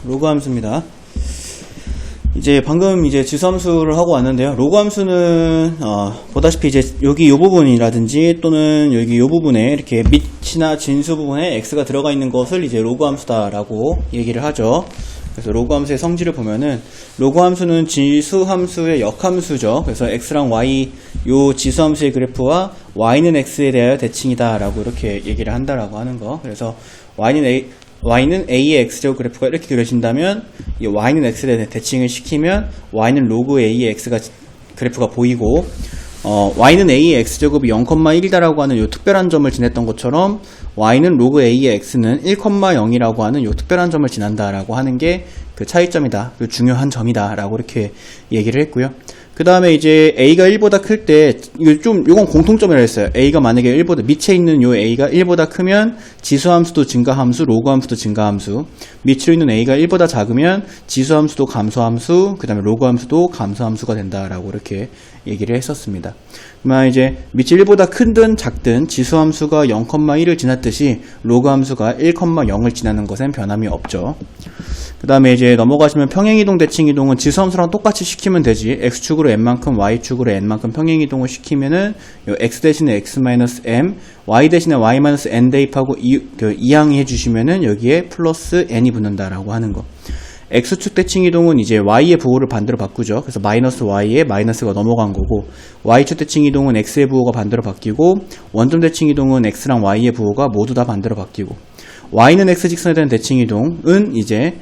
로그 함수입니다. 이제 방금 이제 지수함수를 하고 왔는데요. 로그 함수는 보다시피 이제 여기 이 부분이라든지 또는 여기 이 부분에 이렇게 밑이나 진수 부분에 x가 들어가 있는 것을 이제 로그 함수다라고 얘기를 하죠. 그래서 로그 함수의 성질을 보면은 로그 함수는 지수 함수의 역함수죠. 그래서 x랑 y 요 지수 함수의 그래프와 y는 x에 대하여 대칭이다라고 이렇게 얘기를 한다라고 하는 거. 그래서 y는 a의 x제곱 그래프가 이렇게 그려진다면 이 y는 x에 대해 대칭을 시키면 y는 로그 a의 x가 그래프가 보이고 y는 a의 x제곱이 0,1이다라고 하는 요 특별한 점을 지냈던 것처럼 y는 로그 a의 x는 1,0이라고 하는 요 특별한 점을 지난다라고 하는 게 그 차이점이다, 그 중요한 점이다 라고 이렇게 얘기를 했고요. 그 다음에 이제 a가 1보다 클 때 요건 공통점이라 했어요. a가 만약에 1보다 밑에 있는 요 a가 1보다 크면 지수함수도 증가함수, 로그함수도 증가함수, 밑으로 있는 a가 1보다 작으면 지수함수도 감소함수, 그 다음에 로그함수도 감소함수가 된다라고 이렇게 얘기를 했었습니다. 그러면 이제 밑이 1보다 크든 작든 지수함수가 0,1을 지났듯이 로그함수가 1,0을 지나는 것엔 변함이 없죠. 그 다음에 이제 넘어가시면 평행이동 대칭이동은 지수함수랑 똑같이 시키면 되지. x축으로 n만큼 y축으로 n만큼 평행이동을 시키면은 요 x 대신에 x-m, y 대신에 y-n 대입하고 이항이 해주시면은 여기에 플러스 n이 붙는다라고 하는 거. x축 대칭이동은 이제 y의 부호를 반대로 바꾸죠. 그래서 마이너스 y에 마이너스가 넘어간 거고, y축 대칭이동은 x의 부호가 반대로 바뀌고, 원점 대칭이동은 x랑 y의 부호가 모두 다 반대로 바뀌고, y는 x직선에 대한 대칭이동은 이제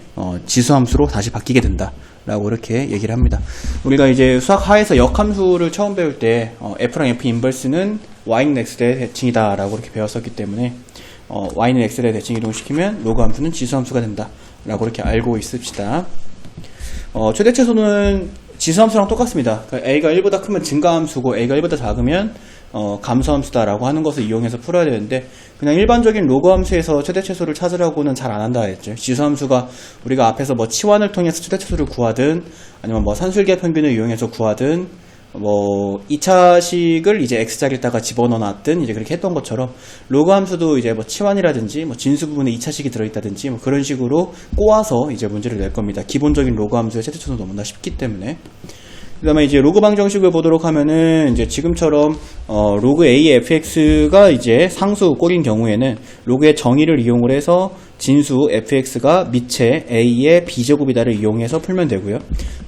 지수함수로 다시 바뀌게 된다 라고 이렇게 얘기를 합니다. 우리가 이제 수학 하에서 역함수를 처음 배울 때 f랑 f 인버스는 y는 x에 대해 대칭이다 라고 이렇게 배웠었기 때문에 y는 x에 대해 대칭이동을 시키면 로그 함수는 지수함수가 된다 라고 이렇게 알고 있읍시다. 최대최소는 지수함수랑 똑같습니다. 그러니까 a가 1보다 크면 증가함수고 a가 1보다 작으면 감소함수다 라고 하는 것을 이용해서 풀어야 되는데, 그냥 일반적인 로그 함수에서 최대최소를 찾으라고는 잘 안 한다 했죠. 지수함수가 우리가 앞에서 뭐 치환을 통해서 최대최소를 구하든 아니면 뭐 산술계 평균을 이용해서 구하든 뭐 2차식을 이제 x자리에다가 집어넣어 놨든 이제 그렇게 했던 것처럼 로그 함수도 이제 뭐 치환이라든지 뭐 진수 부분에 2차식이 들어있다든지 뭐 그런 식으로 꼬아서 이제 문제를 낼 겁니다. 기본적인 로그 함수의 최대최소는 너무나 쉽기 때문에. 그 다음에 이제 로그 방정식을 보도록 하면은 이제 지금처럼 로그 a의 fx가 이제 상수 꼴인 경우에는 로그의 정의를 이용을 해서 진수 fx가 밑에 a의 b제곱이다를 이용해서 풀면 되고요.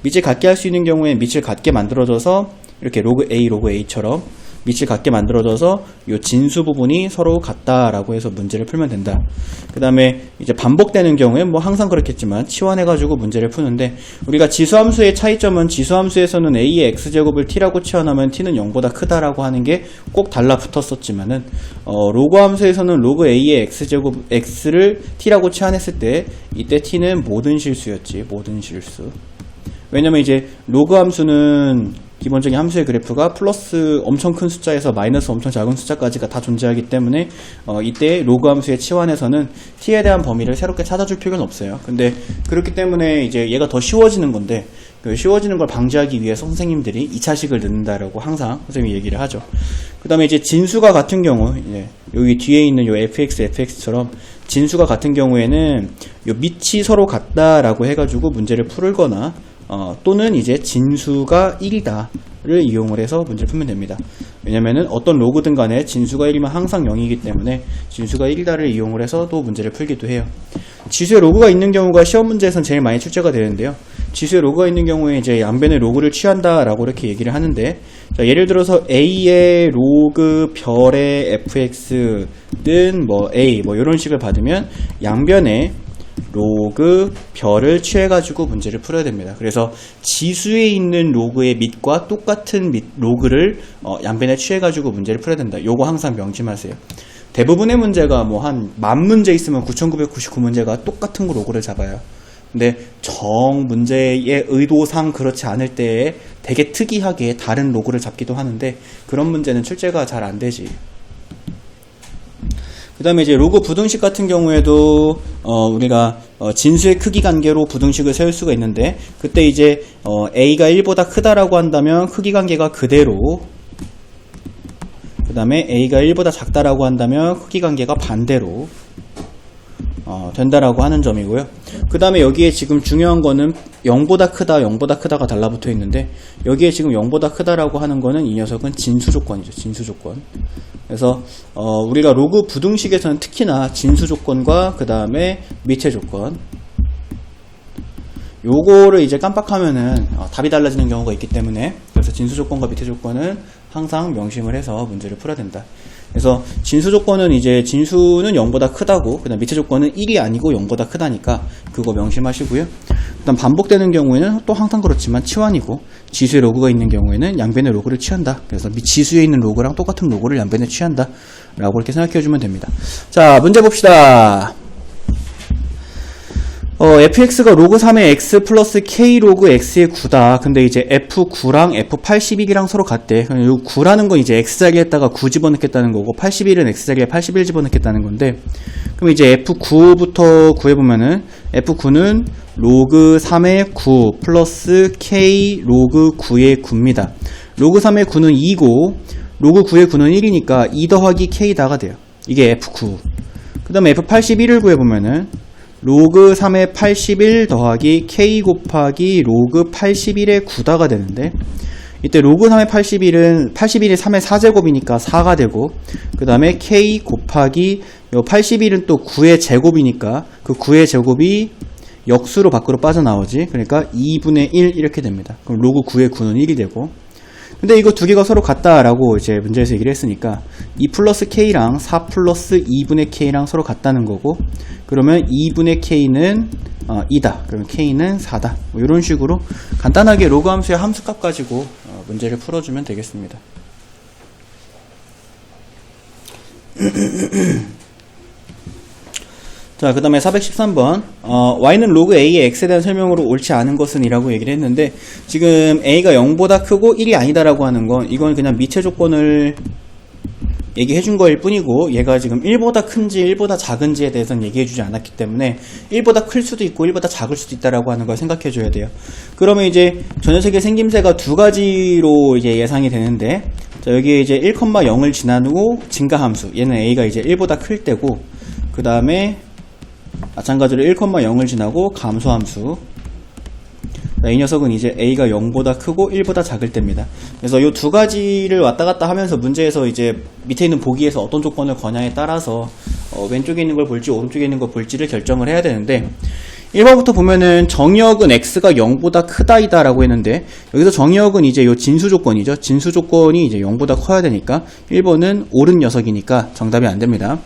밑을 같게 할 수 있는 경우에 밑을 같게 만들어져서 이렇게 로그 a처럼 밑을 같게 만들어져서 이 진수 부분이 서로 같다라고 해서 문제를 풀면 된다. 그 다음에 이제 반복되는 경우에 뭐 항상 그렇겠지만 치환해가지고 문제를 푸는데, 우리가 지수함수의 차이점은 지수함수에서는 a의 x제곱을 t라고 치환하면 t는 0보다 크다라고 하는 게 꼭 달라붙었었지만은 로그 함수에서는 로그 a의 x제곱 x를 t라고 치환했을 때 이때 t는 모든 실수였지. 모든 실수. 왜냐면 이제 로그 함수는 기본적인 함수의 그래프가 플러스 엄청 큰 숫자에서 마이너스 엄청 작은 숫자까지가 다 존재하기 때문에 이때 로그 함수의 치환에서는 t에 대한 범위를 새롭게 찾아줄 필요는 없어요. 근데 그렇기 때문에 이제 얘가 더 쉬워지는 건데, 그 쉬워지는 걸 방지하기 위해서 선생님들이 2차식을 넣는다라고 항상 선생님이 얘기를 하죠. 그 다음에 이제 진수가 같은 경우, 여기 뒤에 있는 요 fx처럼 진수가 같은 경우에는 요 밑이 서로 같다라고 해가지고 문제를 풀거나 또는 이제 진수가 1이다를 이용을 해서 문제를 풀면 됩니다. 왜냐면은 어떤 로그든 간에 진수가 1이면 항상 0이기 때문에 진수가 1이다를 이용을 해서 또 문제를 풀기도 해요. 지수의 로그가 있는 경우가 시험 문제에서는 제일 많이 출제가 되는데요. 지수의 로그가 있는 경우에 이제 양변의 로그를 취한다라고 이렇게 얘기를 하는데, 자, 예를 들어서 a의 로그 별의 fx는 뭐 a 뭐 이런 식을 받으면 양변에 로그 별을 취해가지고 문제를 풀어야 됩니다. 그래서 지수에 있는 로그의 밑과 똑같은 로그를 양변에 취해가지고 문제를 풀어야 된다. 요거 항상 명심하세요. 대부분의 문제가 뭐 한 10,000문제 있으면 9,999문제가 똑같은 로그를 잡아요. 근데 정 문제의 의도상 그렇지 않을 때에 되게 특이하게 다른 로그를 잡기도 하는데, 그런 문제는 출제가 잘 안 되지. 그 다음에 이제 로그 부등식 같은 경우에도 우리가 진수의 크기 관계로 부등식을 세울 수가 있는데, 그때 이제 a가 1보다 크다라고 한다면 크기 관계가 그대로, 그 다음에 a가 1보다 작다라고 한다면 크기 관계가 반대로, 된다라고 하는 점이고요. 그 다음에 여기에 지금 중요한 거는 0보다 크다, 0보다 크다가 달라붙어 있는데, 여기에 지금 0보다 크다라고 하는 거는 이 녀석은 진수조건이죠. 진수조건. 그래서 우리가 로그 부등식에서는 특히나 진수조건과 그 다음에 미체 조건, 요거를 이제 깜빡하면은 답이 달라지는 경우가 있기 때문에, 그래서 진수조건과 미체 조건은 항상 명심을 해서 문제를 풀어야 된다. 그래서 진수조건은 이제 진수는 0보다 크다고, 그 다음 미체 조건은 1이 아니고 0보다 크다니까 그거 명심하시고요. 그 다음 반복되는 경우에는 또 항상 그렇지만 치환이고, 지수에 로그가 있는 경우에는 양변의 로그를 취한다. 그래서 지수에 있는 로그랑 똑같은 로그를 양변에 취한다 라고 이렇게 생각해주면 됩니다. 자, 문제 봅시다. fx가 로그 3의 x 플러스 k 로그 x의 9다. 근데 이제 f9랑 f81이랑 서로 같대. 이 9라는 건 이제 x자리에다가 9 집어넣겠다는 거고, 81은 x자리에 81 집어넣겠다는 건데, 그럼 이제 f9부터 구해보면은, f9는 로그 3의 9 플러스 k 로그 9의 9입니다. 로그 3의 9는 2고, 로그 9의 9는 1이니까 2 더하기 k다가 돼요. 이게 f9. 그 다음에 f81을 구해보면은, 로그 3의 81 더하기 k 곱하기 로그 81의 9다가 되는데, 이때 로그 3의 81은 81이 3의 4제곱이니까 4가 되고, 그 다음에 k 곱하기 요 81은 또 9의 제곱이니까 그 9의 제곱이 역수로 밖으로 빠져나오지. 그러니까 2분의 1 이렇게 됩니다. 그럼 로그 9의 9는 1이 되고, 근데 이거 두 개가 서로 같다라고 이제 문제에서 얘기를 했으니까 2 플러스 k랑 4 플러스 2분의 k랑 서로 같다는 거고, 그러면 2분의 k는 2다. 그러면 k는 4다. 뭐 이런 식으로 간단하게 로그 함수의 함수값 가지고 문제를 풀어주면 되겠습니다. 자, 그 다음에 413번. y는 로그 a의 x에 대한 설명으로 옳지 않은 것은 이라고 얘기를 했는데, 지금 a가 0보다 크고 1이 아니다라고 하는 건, 이건 그냥 미체 조건을 얘기해 준 거일 뿐이고, 얘가 지금 1보다 큰지 1보다 작은지에 대해서는 얘기해 주지 않았기 때문에 1보다 클 수도 있고 1보다 작을 수도 있다라고 하는 걸 생각해 줘야 돼요. 그러면 이제 저 녀석의 생김새가 두 가지로 이제 예상이 되는데, 자, 여기에 이제 1,0을 지나고 증가함수, 얘는 a가 이제 1보다 클 때고, 그 다음에 마찬가지로 1,0을 지나고 감소함수. 이 녀석은 이제 a가 0보다 크고 1보다 작을 때입니다. 그래서 이 두 가지를 왔다 갔다 하면서 문제에서 이제 밑에 있는 보기에서 어떤 조건을 거냐에 따라서 왼쪽에 있는 걸 볼지 오른쪽에 있는 걸 볼지를 결정을 해야 되는데, 1번부터 보면은 정의역은 x가 0보다 크다이다 라고 했는데, 여기서 정의역은 이제 요 진수 조건이죠. 진수 조건이 이제 0보다 커야 되니까 1번은 옳은 녀석이니까 정답이 안 됩니다.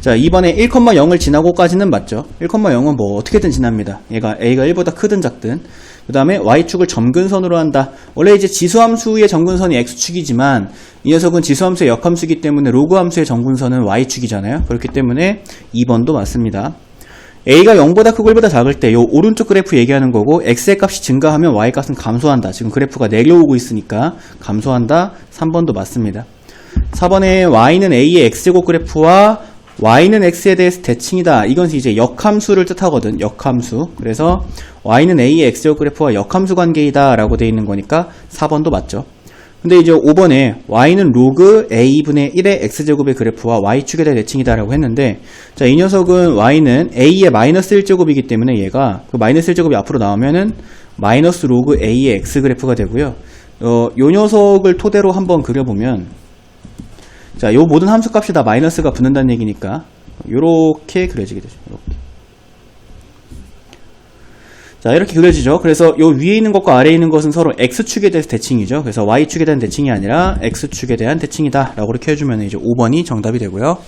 자, 2번에 1,0을 지나고까지는 맞죠. 1,0은 뭐 어떻게든 지납니다. 얘가 a가 1보다 크든 작든. 그 다음에 y축을 점근선으로 한다. 원래 이제 지수함수의 점근선이 x축이지만 이 녀석은 지수함수의 역함수이기 때문에 로그함수의 점근선은 y축이잖아요. 그렇기 때문에 2번도 맞습니다. a가 0보다 크고 1보다 작을 때 요 오른쪽 그래프 얘기하는 거고, x의 값이 증가하면 y 값은 감소한다. 지금 그래프가 내려오고 있으니까 감소한다. 3번도 맞습니다. 4번에 y는 a의 x제곱 그래프와 y는 x에 대해서 대칭이다. 이건 이제 역함수를 뜻하거든. 역함수. 그래서 y는 a의 x제곱 그래프와 역함수 관계이다 라고 되어 있는 거니까 4번도 맞죠. 근데 이제 5번에 y는 로그 a분의 1의 x제곱의 그래프와 y축에 대한 대칭이다 라고 했는데, 자, 이 녀석은 y는 a의 마이너스 1제곱이기 때문에 얘가 그 마이너스 1제곱이 앞으로 나오면은 마이너스 로그 a의 x 그래프가 되고요. 요 녀석을 토대로 한번 그려보면, 자, 요 모든 함수 값이 다 마이너스가 붙는다는 얘기니까 요렇게 그려지게 되죠. 요렇게. 자, 이렇게 그려지죠. 그래서 요 위에 있는 것과 아래에 있는 것은 서로 x축에 대해서 대칭이죠. 그래서 y축에 대한 대칭이 아니라 x축에 대한 대칭이다 라고 이렇게 해주면 이제 5번이 정답이 되고요.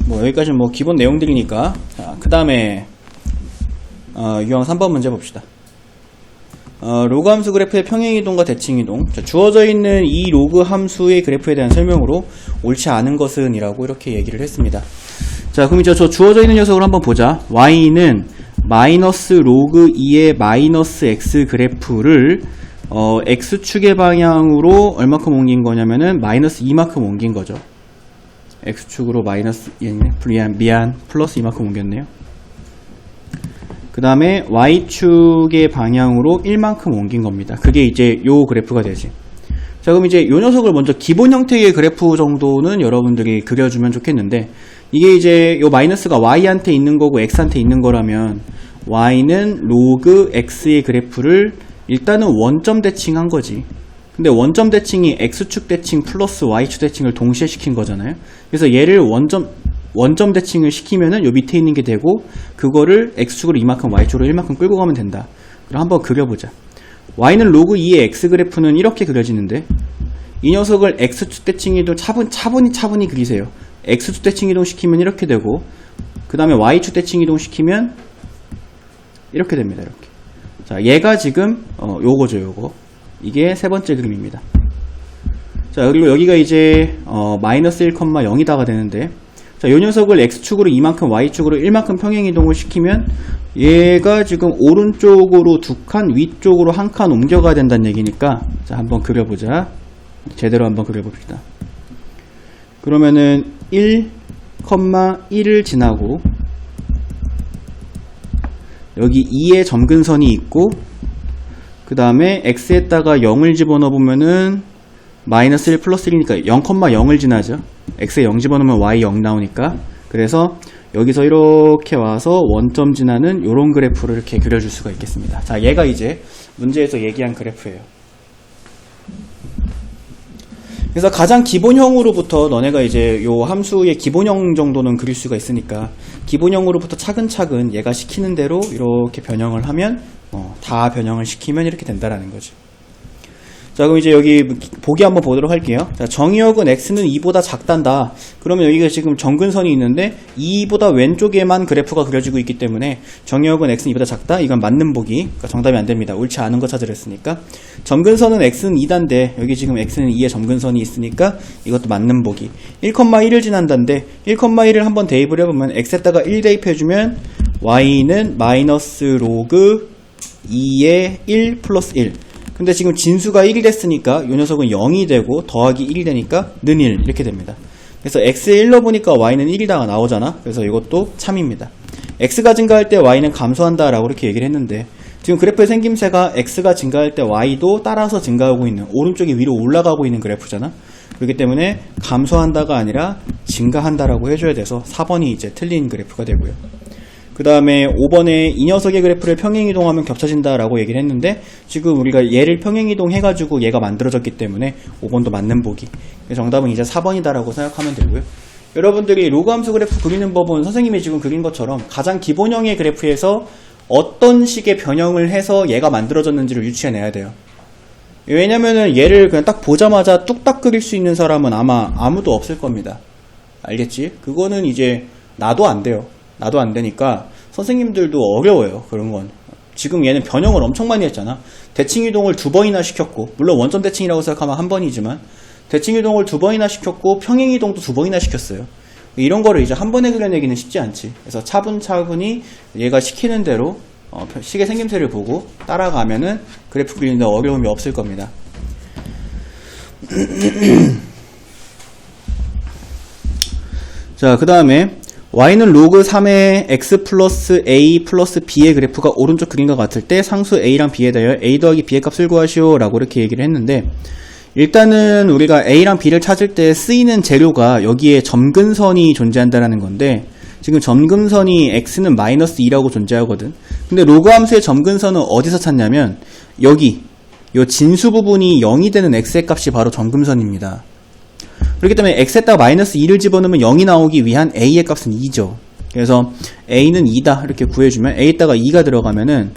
뭐 여기까지는 뭐 기본 내용들이니까. 자, 그 다음에 유형 3번 문제 봅시다. 로그 함수 그래프의 평행이동과 대칭이동. 자, 주어져 있는 이 로그 함수의 그래프에 대한 설명으로 옳지 않은 것은 이라고 이렇게 얘기를 했습니다. 자, 그럼 이제 저 주어져 있는 녀석을 한번 보자. y는 마이너스 로그 2의 마이너스 x 그래프를 x축의 방향으로 얼마큼 옮긴 거냐면은 마이너스 2만큼 옮긴 거죠. x축으로 마이너스, 미안, 플러스 2만큼 옮겼네요. 그 다음에 y축의 방향으로 1만큼 옮긴 겁니다. 그게 이제 요 그래프가 되지. 자, 그럼 이제 요 녀석을 먼저 기본 형태의 그래프 정도는 여러분들이 그려주면 좋겠는데, 이게 이제 요 마이너스가 y한테 있는 거고 x한테 있는 거라면 y는 로그 x의 그래프를 일단은 원점 대칭한 거지. 근데 원점 대칭이 x축 대칭 플러스 y축 대칭을 동시에 시킨 거잖아요. 그래서 얘를 원점 대칭을 시키면은 요 밑에 있는 게 되고, 그거를 x축으로 이만큼 y축으로 1만큼 끌고 가면 된다. 그럼 한번 그려보자. y는 로그 2의 x 그래프는 이렇게 그려지는데, 이 녀석을 x축 대칭 이동 차분히 그리세요. x축 대칭 이동 시키면 이렇게 되고, 그 다음에 y축 대칭 이동 시키면 이렇게 됩니다. 이렇게. 자, 얘가 지금 요거죠. 요거. 이게 세 번째 그림입니다. 자, 그리고 여기가 이제 마이너스 1,0이다가 되는데, 자, 요 녀석을 x축으로 이만큼 y축으로 1만큼 평행 이동을 시키면 얘가 지금 오른쪽으로 2칸, 위쪽으로 1칸 옮겨가야 된다는 얘기니까, 자, 한번 그려보자. 제대로 한번 그려봅시다. 그러면은 1,1을 지나고 여기 2의 점근선이 있고, 그 다음에 x에다가 0을 집어넣어 보면은 마이너스 1 플러스 1이니까 0,0을 지나죠. x에 0 집어넣으면 y 0 나오니까. 그래서 여기서 이렇게 와서 원점 지나는 요런 그래프를 이렇게 그려줄 수가 있겠습니다. 자, 얘가 이제 문제에서 얘기한 그래프예요. 그래서 가장 기본형으로부터 너네가 이제 요 함수의 기본형 정도는 그릴 수가 있으니까, 기본형으로부터 차근차근 얘가 시키는 대로 이렇게 변형을 하면 다 변형을 시키면 이렇게 된다라는 거죠. 자, 그럼 이제 여기 보기 한번 보도록 할게요. 자, 정의역은 x는 2보다 작단다. 그러면 여기가 지금 점근선이 있는데 2보다 왼쪽에만 그래프가 그려지고 있기 때문에 정의역은 x는 2보다 작다. 이건 맞는 보기. 그러니까 정답이 안 됩니다. 옳지 않은 거 찾으려 했으니까. 점근선은 x는 2단데 여기 지금 x는 2의 점근선이 있으니까 이것도 맞는 보기. 1,1을 지난다인데 1,1을 한번 대입을 해보면 x에다가 1 대입해주면 y는 마이너스 로그 2의 1 플러스 1. 근데 지금 진수가 1이 됐으니까 요 녀석은 0이 되고 더하기 1이 되니까 는 1 이렇게 됩니다. 그래서 x에 1 넣어보니까 y는 1이다가 나오잖아. 그래서 이것도 참입니다. x가 증가할 때 y는 감소한다 라고 이렇게 얘기를 했는데, 지금 그래프의 생김새가 x가 증가할 때 y도 따라서 증가하고 있는, 오른쪽이 위로 올라가고 있는 그래프잖아. 그렇기 때문에 감소한다가 아니라 증가한다라고 해줘야 돼서 4번이 이제 틀린 그래프가 되고요. 그 다음에 5번에 이 녀석의 그래프를 평행이동하면 겹쳐진다라고 얘기를 했는데, 지금 우리가 얘를 평행이동해가지고 얘가 만들어졌기 때문에 5번도 맞는 보기. 정답은 이제 4번이다라고 생각하면 되고요. 여러분들이 로그 함수 그래프 그리는 법은 선생님이 지금 그린 것처럼 가장 기본형의 그래프에서 어떤 식의 변형을 해서 얘가 만들어졌는지를 유추해내야 돼요. 왜냐면은 얘를 그냥 딱 보자마자 뚝딱 그릴 수 있는 사람은 아마 아무도 없을 겁니다. 알겠지? 그거는 이제 나도 안 돼요. 나도 안 되니까 선생님들도 어려워요. 그런 건. 지금 얘는 변형을 엄청 많이 했잖아. 대칭이동을 2번이나 시켰고, 물론 원점 대칭이라고 생각하면 1번이지만 대칭이동을 2번이나 시켰고 평행이동도 2번이나 시켰어요. 이런 거를 이제 한 번에 그려내기는 쉽지 않지. 그래서 차분차분히 얘가 시키는 대로 식의 생김새를 보고 따라가면은 그래프 그리는데 어려움이 없을 겁니다. 자, 그 다음에 y는 로그 3의 x 플러스 a 플러스 b의 그래프가 오른쪽 그림과 같을 때 상수 a랑 b에 대하여 a 더하기 b의 값을 구하시오 라고 이렇게 얘기를 했는데, 일단은 우리가 a랑 b를 찾을 때 쓰이는 재료가 여기에 점근선이 존재한다라는 건데, 지금 점근선이 x는 마이너스 2라고 존재하거든. 근데 로그 함수의 점근선은 어디서 찾냐면 여기 요 진수 부분이 0이 되는 x의 값이 바로 점근선입니다. 그렇기 때문에 x에다가 마이너스 2를 집어넣으면 0이 나오기 위한 a의 값은 2죠. 그래서 a는 2다 이렇게 구해주면 a에다가 2가 들어가면은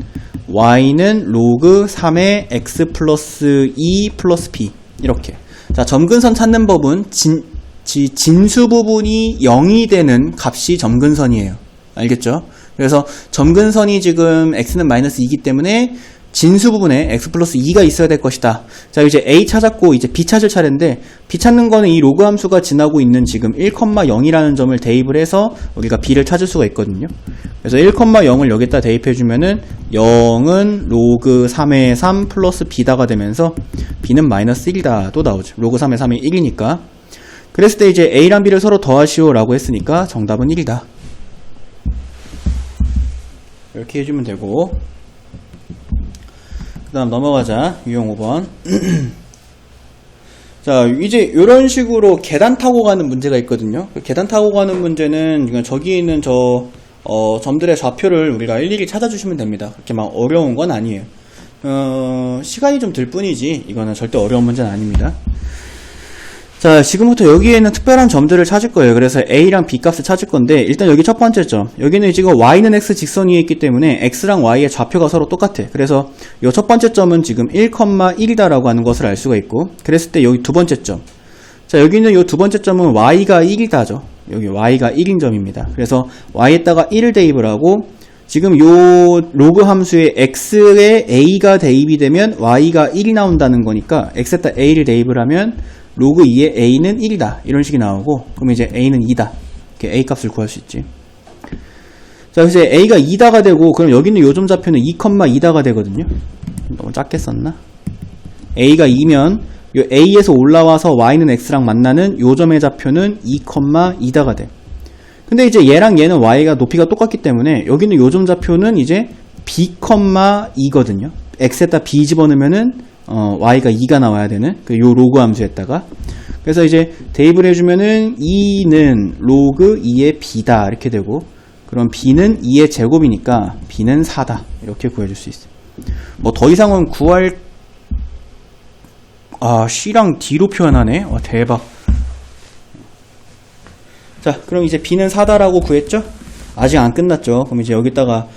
y는 로그 3의 x 플러스 2 플러스 b 이렇게. 자, 점근선 찾는 법은 진수 부분이 0이 되는 값이 점근선이에요. 알겠죠? 그래서 점근선이 지금 x는 마이너스 2이기 때문에 진수 부분에 x 플러스 2가 있어야 될 것이다. 자, 이제 a 찾았고 이제 b 찾을 차례인데, b 찾는 거는 이 로그 함수가 지나고 있는 지금 1,0이라는 점을 대입을 해서 우리가 b를 찾을 수가 있거든요. 그래서 1,0을 여기다 대입해주면은 0은 로그 3의 3 플러스 b다가 되면서 b는 마이너스 1이다 또 나오죠. 로그 3의 3이 1이니까. 그랬을 때 이제 a랑 b를 서로 더하시오 라고 했으니까 정답은 1이다. 이렇게 해주면 되고, 그 다음 넘어가자. 유형 5번. 자, 이제 이런 식으로 계단 타고 가는 문제가 있거든요. 계단 타고 가는 문제는 저기 있는 점들의 좌표를 우리가 일일이 찾아주시면 됩니다. 그렇게 막 어려운 건 아니에요. 시간이 좀 들 뿐이지 이거는 절대 어려운 문제는 아닙니다. 자, 지금부터 여기에 있는 특별한 점들을 찾을 거예요. 그래서 A랑 B 값을 찾을 건데, 일단 여기 첫 번째 점. 여기는 지금 Y는 X 직선 위에 있기 때문에 X랑 Y의 좌표가 서로 똑같아. 그래서 이 첫 번째 점은 지금 1,1이다라고 하는 것을 알 수가 있고, 그랬을 때 여기 두 번째 점. 자, 여기는 이 두 번째 점은 Y가 1이다죠. 여기 Y가 1인 점입니다. 그래서 Y에다가 1을 대입을 하고, 지금 요 로그 함수에 X에 A가 대입이 되면 Y가 1이 나온다는 거니까, X에다 A를 대입을 하면, 로그 2의 A는 1이다. 이런 식이 나오고, 그럼 이제 A는 2다. 이렇게 A 값을 구할 수 있지. 자, 그래서 A가 2다가 되고, 그럼 여기 있는 요점 좌표는 2,2다가 되거든요. 너무 작게 썼나? A가 2면, 요 A에서 올라와서 Y는 X랑 만나는 요점의 좌표는 2,2다가 돼. 근데 이제 얘랑 얘는 Y가 높이가 똑같기 때문에, 여기 있는 요점 좌표는 이제 B,2거든요. X에다 B 집어넣으면은, Y가 2가 나와야 되는 요 로그 함수에다가, 그래서 이제 대입을 해주면은 2는 로그 2의 B다 이렇게 되고, 그럼 B는 2의 제곱이니까 B는 4다 이렇게 구해줄 수 있어요. 뭐 더 이상은 구할 C랑 D로 표현하네. 대박. 자, 그럼 이제 B는 4다라고 구했죠? 아직 안 끝났죠. 그럼 이제 여기다가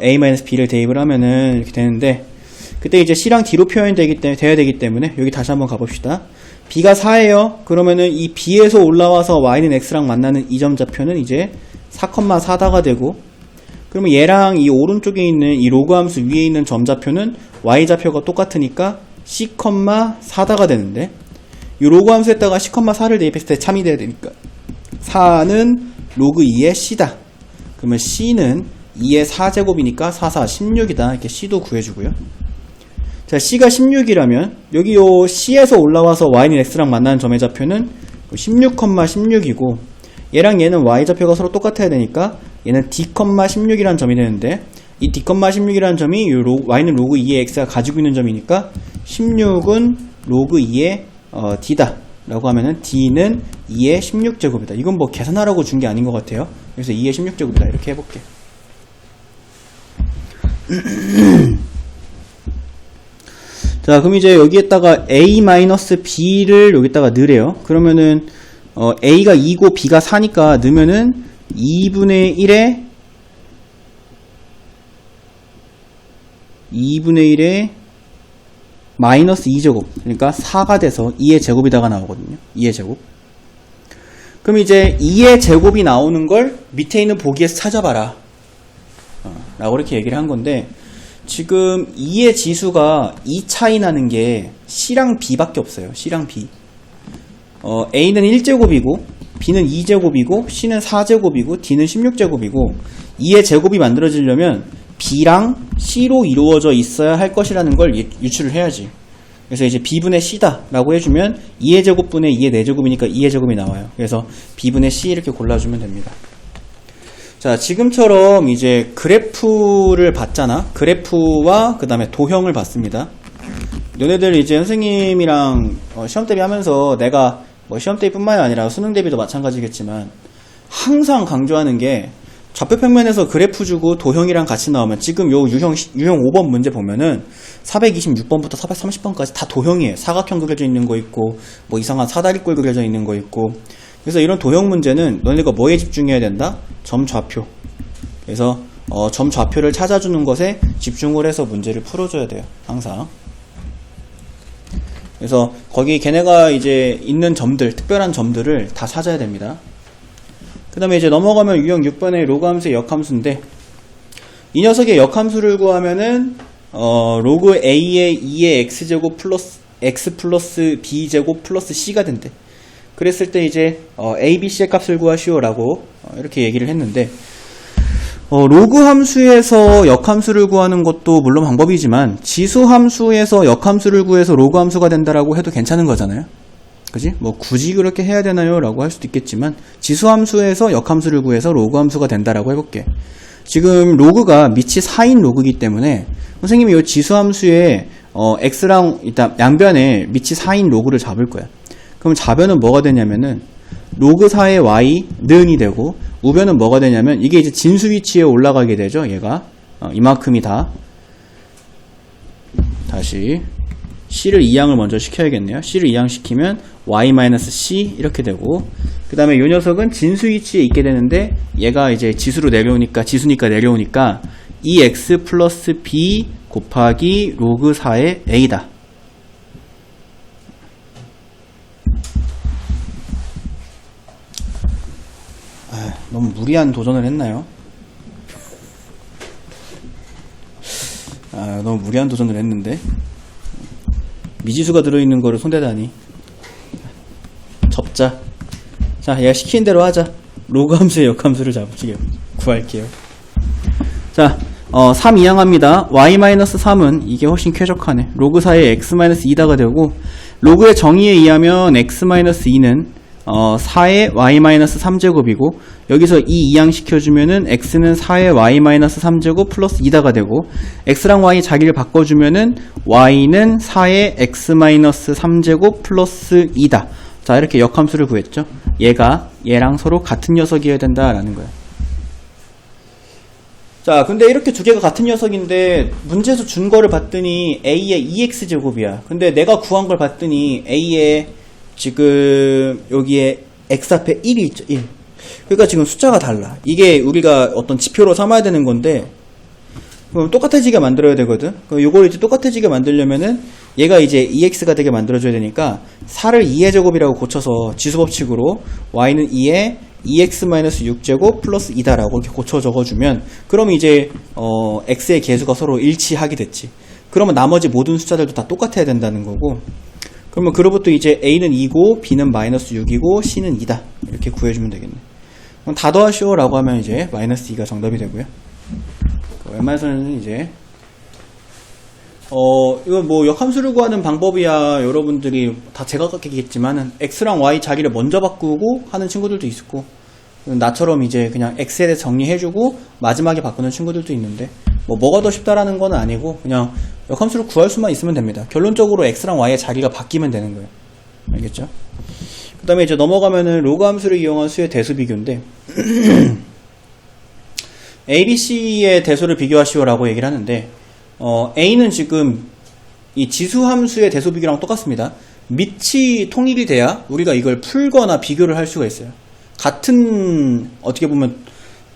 A-B를 대입을 하면은 이렇게 되는데, 그때 이제 C랑 D로 표현이 돼야 되기 때문에 여기 다시 한번 가봅시다. B가 4예요. 그러면은 이 B에서 올라와서 Y는 X랑 만나는 이 점 좌표는 이제 4,4다가 되고, 그러면 얘랑 이 오른쪽에 있는 이 로그 함수 위에 있는 점 좌표는 Y 좌표가 똑같으니까 C,4다가 되는데, 이 로그 함수에다가 C,4를 대입했을 때 참이 돼야 되니까 4는 로그 2의 C다. 그러면 C는 2의 4제곱이니까 4, 4, 16이다. 이렇게 C도 구해주고요. 자, C가 16이라면 여기 요 C에서 올라와서 Y는 X랑 만나는 점의 좌표는 16,16이고, 얘랑 얘는 Y 좌표가 서로 똑같아야 되니까 얘는 D,16이라는 점이 되는데, 이 D,16이라는 점이 Y는 로그 2의 X가 가지고 있는 점이니까 16은 로그 2의 D다 라고 하면은 D는 2의 16제곱이다. 이건 뭐 계산하라고 준 게 아닌 것 같아요. 그래서 2의 16제곱이다 이렇게 해볼게. 자, 그럼 이제 여기에다가 A-B를 여기다가 넣으래요. 그러면은 A가 2고 B가 4니까 넣으면은 2분의 1에 마이너스 2제곱, 그러니까 4가 돼서 2의 제곱이다가 나오거든요. 2의 제곱. 그럼 이제 2의 제곱이 나오는 걸 밑에 있는 보기에서 찾아봐라 라고 이렇게 얘기를 한 건데, 지금 2의 지수가 2 차이 나는 게 C랑 B밖에 없어요. C랑 B. A는 1제곱이고 B는 2제곱이고 C는 4제곱이고 D는 16제곱이고, 2의 제곱이 만들어지려면 B랑 C로 이루어져 있어야 할 것이라는 걸 유추를 해야지. 그래서 이제 B분의 C다 라고 해주면 2의 제곱분의 2의 4제곱이니까 2의 제곱이 나와요. 그래서 B분의 C 이렇게 골라주면 됩니다. 자, 지금처럼 이제 그래프를 봤잖아. 그래프와 그 다음에 도형을 봤습니다. 너네들 이제 선생님이랑 시험 대비 하면서 내가 뭐 시험 대비뿐만이 아니라 수능 대비도 마찬가지겠지만 항상 강조하는 게, 좌표평면에서 그래프 주고 도형이랑 같이 나오면, 지금 요 유형 5번 문제 보면은 426번부터 430번까지 다 도형이에요. 사각형 그려져 있는 거 있고, 뭐 이상한 사다리꼴 그려져 있는 거 있고. 그래서 이런 도형 문제는 너네가 뭐에 집중해야 된다? 점 좌표. 그래서 점 좌표를 찾아주는 것에 집중을 해서 문제를 풀어줘야 돼요. 항상. 그래서 거기 걔네가 이제 있는 점들, 특별한 점들을 다 찾아야 됩니다. 그 다음에 이제 넘어가면 유형 6번의 로그 함수의 역함수인데, 이 녀석의 역함수를 구하면은 로그 A의 2의 X제곱 플러스 X 플러스 B제곱 플러스 C가 된대. 그랬을 때 이제 A, B, C의 값을 구하시오 라고 이렇게 얘기를 했는데, 로그 함수에서 역함수를 구하는 것도 물론 방법이지만, 지수 함수에서 역함수를 구해서 로그 함수가 된다라고 해도 괜찮은 거잖아요. 그지? 뭐 굳이 그렇게 해야 되나요? 라고 할 수도 있겠지만, 지수 함수에서 역함수를 구해서 로그 함수가 된다라고 해볼게. 지금 로그가 밑이 4인 로그이기 때문에 선생님이 이 지수 함수에 x랑 일단 양변에 밑이 4인 로그를 잡을 거야. 그럼 좌변은 뭐가 되냐면은 로그 4의 y는이 되고, 우변은 뭐가 되냐면 이게 이제 진수 위치에 올라가게 되죠. 얘가 이만큼이 다. 다시 c를 이항을 먼저 시켜야겠네요. c를 이항시키면 y-c 이렇게 되고, 그 다음에 이 녀석은 진수 위치에 있게 되는데 얘가 이제 지수로 내려오니까, 지수니까 내려오니까 2x 플러스 b 곱하기 로그 4의 a다. 너무 무리한 도전을 했나요? 너무 무리한 도전을 했는데 미지수가 들어있는 거를 손대다니. 접자. 자, 얘가 시키는 대로 하자. 로그 함수의 역함수를 구할게요. 자, 3 이항합니다. y-3은 이게 훨씬 쾌적하네. 로그 4의 x-2다가 되고, 로그의 정의에 의하면 x-2는 4의 y-3제곱이고, 여기서 2 이항시켜주면은 x는 4의 y-3제곱 플러스 2다가 되고, x랑 y 자기를 바꿔주면은 y는 4의 x-3제곱 플러스 2다. 자, 이렇게 역함수를 구했죠. 얘가 얘랑 서로 같은 녀석이어야 된다라는 거야. 자, 근데 이렇게 두 개가 같은 녀석인데 문제에서 준 거를 봤더니 a의 2x제곱이야. 근데 내가 구한 걸 봤더니 a의 지금 여기에 x 앞에 1이 있죠. 1. 그러니까 지금 숫자가 달라. 이게 우리가 어떤 지표로 삼아야 되는 건데, 그럼 똑같아지게 만들어야 되거든. 그럼 요걸 이제 똑같아지게 만들려면은 얘가 이제 2x가 되게 만들어줘야 되니까 4를 2의 제곱이라고 고쳐서 지수법칙으로 y는 2에 2x-6제곱 플러스 2다라고 이렇게 고쳐 적어주면, 그럼 이제 x의 개수가 서로 일치하게 됐지. 그러면 나머지 모든 숫자들도 다 똑같아야 된다는 거고, 그러면 그로부터 이제 a는 2고 b는 -6이고 c는 2다 이렇게 구해주면 되겠네. 그럼 다 더하시오 라고 하면 이제 -2가 정답이 되고요. 웬만해서는 이제 이건 뭐 역함수를 구하는 방법이야 여러분들이 다 제각각이겠지만은 x랑 y 자기를 먼저 바꾸고 하는 친구들도 있었고, 나처럼 이제 그냥 x에 대해 정리해주고 마지막에 바꾸는 친구들도 있는데, 뭐가 더 쉽다라는 건 아니고 그냥 역함수를 구할 수만 있으면 됩니다. 결론적으로 x랑 y의 자기가 바뀌면 되는 거예요. 알겠죠? 그 다음에 이제 넘어가면은 로그 함수를 이용한 수의 대수 비교인데 A, B, C의 대수를 비교하시오라고 얘기를 하는데, A는 지금 이 지수함수의 대수 비교랑 똑같습니다. 밑이 통일이 돼야 우리가 이걸 풀거나 비교를 할 수가 있어요. 같은, 어떻게 보면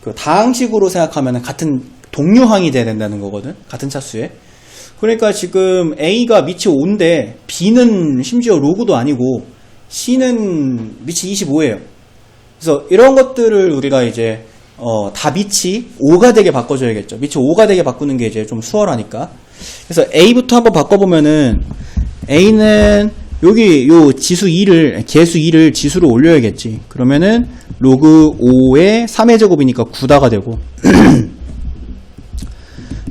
그 다항식으로 생각하면 같은 동류항이 돼야 된다는 거거든. 같은 차수에. 그러니까 지금 A가 밑이 5인데 B는 심지어 로그도 아니고 C는 밑이 25예요. 그래서 이런 것들을 우리가 이제 다 밑이 5가 되게 바꿔줘야겠죠. 밑이 5가 되게 바꾸는 게 이제 좀 수월하니까. 그래서 A부터 한번 바꿔보면은, A는 여기 요 지수 2를, 개수 2를 지수로 올려야겠지. 그러면은 로그 5의 3의 제곱이니까 9다가 되고,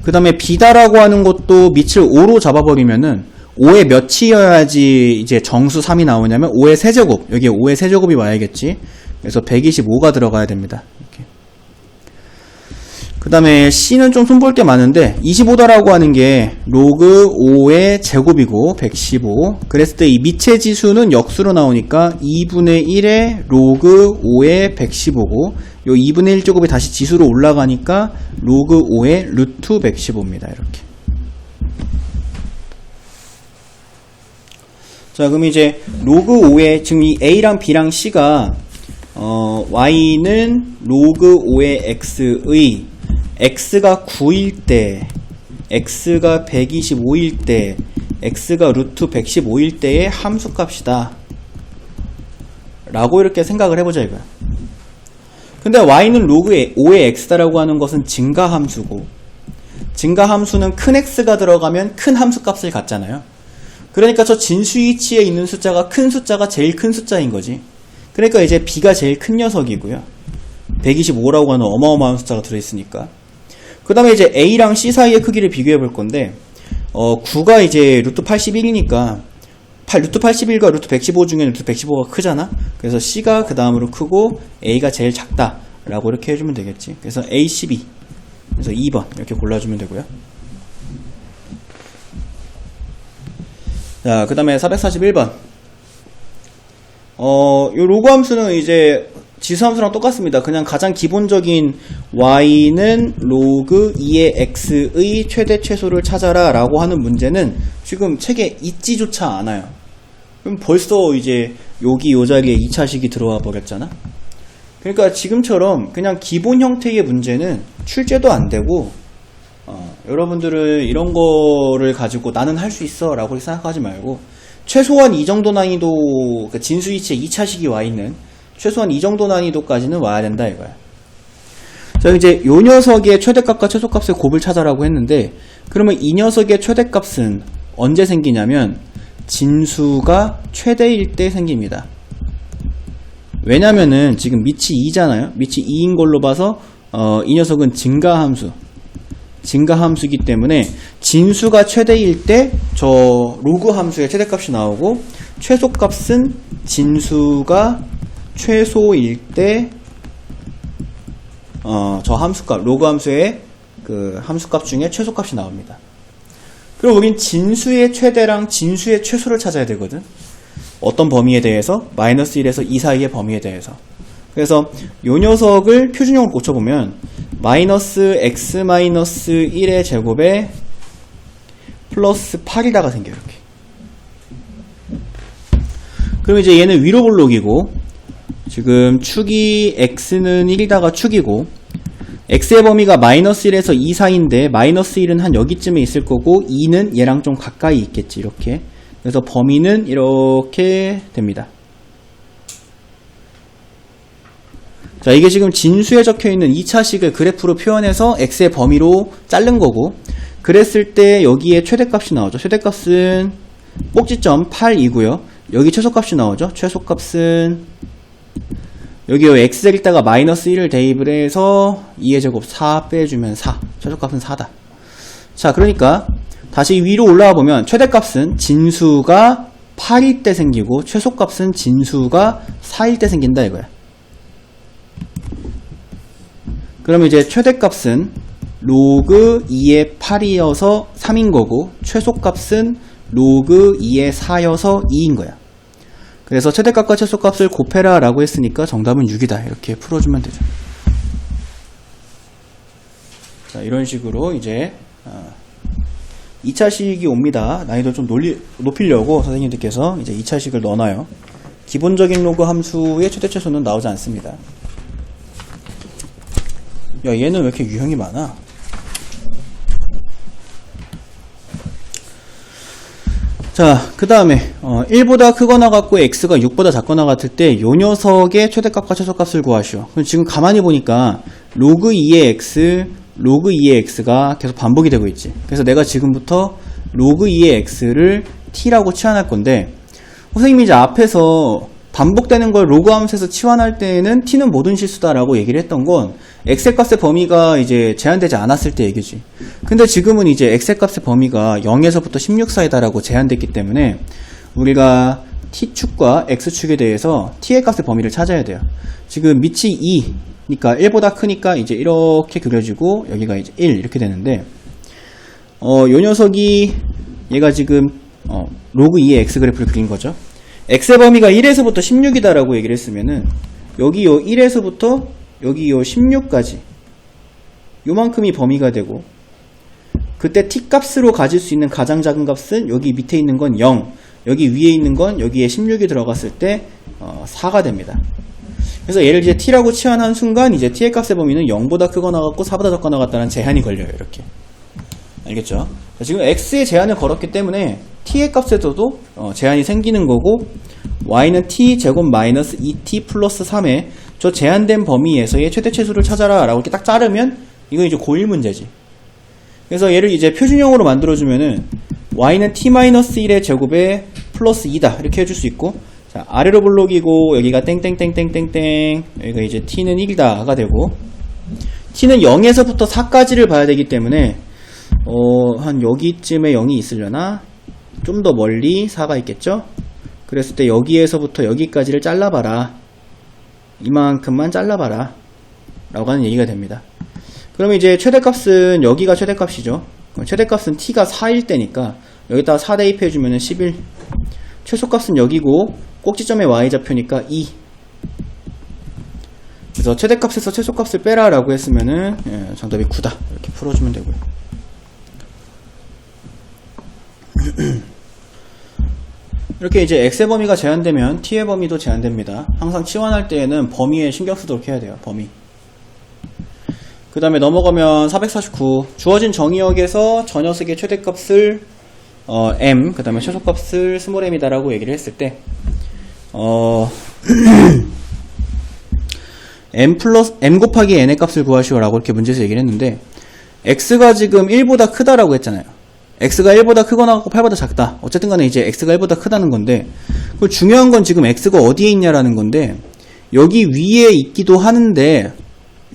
그 다음에 B다라고 하는 것도 밑을 5로 잡아버리면은 5의 몇이어야지 이제 정수 3이 나오냐면 5의 세제곱, 여기에 5의 세제곱이 와야겠지. 그래서 125가 들어가야 됩니다. 이렇게. 그 다음에 C는 좀 손볼 게 많은데 25다라고 하는 게 로그 5의 제곱이고 115. 그랬을 때 이 밑의 지수는 역수로 나오니까 2분의 1의 로그 5의 115고, 요 2분의 1제곱이 다시 지수로 올라가니까 로그 5의 루트 115입니다. 이렇게. 자, 그럼 이제 로그 5의, 지금 이 A랑 B랑 C가 y는 로그 5의 x의 x가 9일 때, x가 125일 때, x가 루트 115일 때의 함수값이다 라고 이렇게 생각을 해보자 이거야. 근데 y는 로그 5의 x다라고 하는 것은 증가함수고, 증가함수는 큰 x가 들어가면 큰 함수값을 갖잖아요. 그러니까 저 진수 위치에 있는 숫자가 큰 숫자가 제일 큰 숫자인 거지. 그러니까 이제 b가 제일 큰 녀석이고요. 125라고 하는 어마어마한 숫자가 들어있으니까. 그 다음에 이제 a랑 c 사이의 크기를 비교해 볼 건데, 9가 이제 루트 81이니까 루트 81과 루트 115 중에 루트 115가 크잖아. 그래서 c가 그 다음으로 크고 a가 제일 작다 라고 이렇게 해주면 되겠지. 그래서 a12, 그래서 2번 이렇게 골라주면 되고요. 자, 그 다음에 441번. 요 로그 함수는 이제 지수 함수랑 똑같습니다. 그냥 가장 기본적인 y는 로그 2의 x의 최대 최소를 찾아라 라고 하는 문제는 지금 책에 있지조차 않아요. 그럼 벌써 이제 여기 요 자리에 2차식이 들어와 버렸잖아. 그러니까 지금처럼 그냥 기본 형태의 문제는 출제도 안 되고 여러분들은 이런 거를 가지고 나는 할 수 있어 라고 생각하지 말고 최소한 이 정도 난이도, 그러니까 진수이치에 2차식이 와 있는 최소한 이 정도 난이도까지는 와야 된다 이거야. 자, 이제 요 녀석의 최대값과 최소값의 곱을 찾아라고 했는데, 그러면 이 녀석의 최대값은 언제 생기냐면 진수가 최대일 때 생깁니다. 왜냐면은 지금 밑이 2잖아요. 밑이 2인 걸로 봐서 이 녀석은 증가함수이기 때문에 진수가 최대일 때 저 로그 함수의 최대값이 나오고, 최소값은 진수가 최소일 때 저 함수값, 로그 함수의 그 함수값 중에 최소값이 나옵니다. 그럼 우린 진수의 최대랑 진수의 최소를 찾아야 되거든. 어떤 범위에 대해서? 마이너스 1에서 2 사이의 범위에 대해서. 그래서 요 녀석을 표준형으로 고쳐보면 마이너스 x 마이너스 1의 제곱에 플러스 8이다가 생겨 이렇게. 그럼 이제 얘는 위로 볼록이고, 지금 축이 x는 1이다가 축이고, x의 범위가 마이너스 1에서 2 사이인데 마이너스 1은 한 여기쯤에 있을 거고 2는 얘랑 좀 가까이 있겠지 이렇게. 그래서 범위는 이렇게 됩니다. 자, 이게 지금 진수에 적혀있는 2차식을 그래프로 표현해서 x의 범위로 자른 거고, 그랬을 때 여기에 최대값이 나오죠. 최대값은 꼭지점 8이고요. 여기 최소값이 나오죠. 최소값은 여기 x에다가 마이너스 1을 대입을 해서 2의 제곱 4 빼주면 4. 최소값은 4다. 자, 그러니까 다시 위로 올라와 보면 최대값은 진수가 8일 때 생기고 최소값은 진수가 4일 때 생긴다 이거야. 그러면 이제 최대값은 로그 2의 8이어서 3인 거고, 최소값은 로그 2의 4여서 2인 거야. 그래서 최대값과 최소값을 곱해라 라고 했으니까 정답은 6이다. 이렇게 풀어주면 되죠. 자, 이런 식으로 이제 2차식이 옵니다. 난이도 좀 높이려고 선생님들께서 이제 2차식을 넣어놔요. 기본적인 로그 함수의 최대 최소는 나오지 않습니다. 야, 얘는 왜 이렇게 유형이 많아? 자, 그 다음에 1보다 크거나 같고 x가 6보다 작거나 같을 때 요 녀석의 최대값과 최소값을 구하시오. 그럼 지금 가만히 보니까 로그 2의 x, 로그 2의 x가 계속 반복이 되고 있지. 그래서 내가 지금부터 로그 2의 x를 t라고 치환할 건데, 선생님이 이제 앞에서 반복되는 걸 로그 함수에서 치환할 때에는 t는 모든 실수다라고 얘기를 했던 건 x의 값의 범위가 이제 제한되지 않았을 때 얘기지. 근데 지금은 이제 x의 값의 범위가 0에서부터 16 사이다라고 제한됐기 때문에 우리가 t축과 x축에 대해서 t의 값의 범위를 찾아야 돼요. 지금 밑이 2니까 1보다 크니까 이제 이렇게 그려지고 여기가 이제 1 이렇게 되는데, 요 녀석이 얘가 지금 로그 2의 x 그래프를 그린 거죠. x의 범위가 1에서부터 16이다라고 얘기를 했으면은 여기 요 1에서부터 여기 요 16까지 요만큼이 범위가 되고, 그때 t 값으로 가질 수 있는 가장 작은 값은 여기 밑에 있는 건 0, 여기 위에 있는 건 여기에 16이 들어갔을 때 4가 됩니다. 그래서 얘를 이제 t라고 치환한 순간 이제 t의 값의 범위는 0보다 크거나 같고 4보다 작거나 같다는 제한이 걸려요. 이렇게. 알겠죠? 지금 x에 제한을 걸었기 때문에 t의 값에서도 제한이 생기는 거고, y는 t 제곱 마이너스 2t 플러스 3에 저 제한된 범위에서의 최대 최소를 찾아라 라고 이렇게 딱 자르면 이건 이제 고1 문제지. 그래서 얘를 이제 표준형으로 만들어주면은 y는 t-1의 제곱에 플러스 2다 이렇게 해줄 수 있고, 자, 아래로 볼록이고 여기가 땡땡땡땡땡땡, 여기가 이제 t는 1이다가 되고, t는 0에서부터 4까지를 봐야 되기 때문에 한 여기쯤에 0이 있으려나? 좀 더 멀리 4가 있겠죠? 그랬을 때 여기에서부터 여기까지를 잘라봐라, 이만큼만 잘라봐라 라고 하는 얘기가 됩니다. 그러면 이제 최대값은 여기가 최대값이죠. 최대값은 t가 4일 때니까 여기다가 4 대입해주면 11, 최소값은 여기고 꼭지점의 y좌표니까 2. 그래서 최대값에서 최소값을 빼라 라고 했으면은 정답이 9다 이렇게 풀어주면 되고요. 이렇게 이제 x의 범위가 제한되면 t의 범위도 제한됩니다. 항상 치환할 때에는 범위에 신경 쓰도록 해야 돼요. 범위. 그 다음에 넘어가면 449 주어진 정의역에서 저 녀석의 최대값을 m 그 다음에 최소값을 스몰 m이다 라고 얘기를 했을 때 m 곱하기 n의 값을 구하시오 라고 이렇게 문제에서 얘기를 했는데 x가 지금 1보다 크다라고 했잖아요. x가 1보다 크거나 같고 8보다 작다. 어쨌든 간에 이제 x가 1보다 크다는 건데 그 중요한 건 지금 x가 어디에 있냐라는 건데 여기 위에 있기도 하는데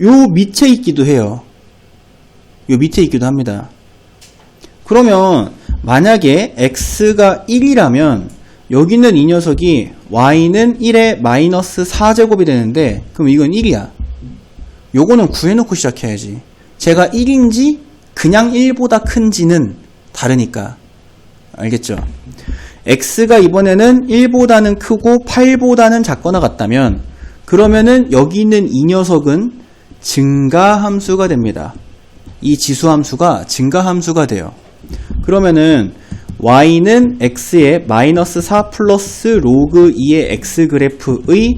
요 밑에 있기도 해요. 요 밑에 있기도 합니다. 그러면 만약에 x가 1이라면 여기는 이 녀석이 y는 1의 마이너스 4제곱이 되는데 그럼 이건 1이야. 요거는 구해놓고 시작해야지. 제가 1인지 그냥 1보다 큰지는 다르니까. 알겠죠? x가 이번에는 1보다는 크고 8보다는 작거나 같다면 그러면은 여기 있는 이 녀석은 증가함수가 됩니다. 이 지수함수가 증가함수가 돼요. 그러면은 y는 x의 마이너스 4 플러스 로그 2의 x 그래프의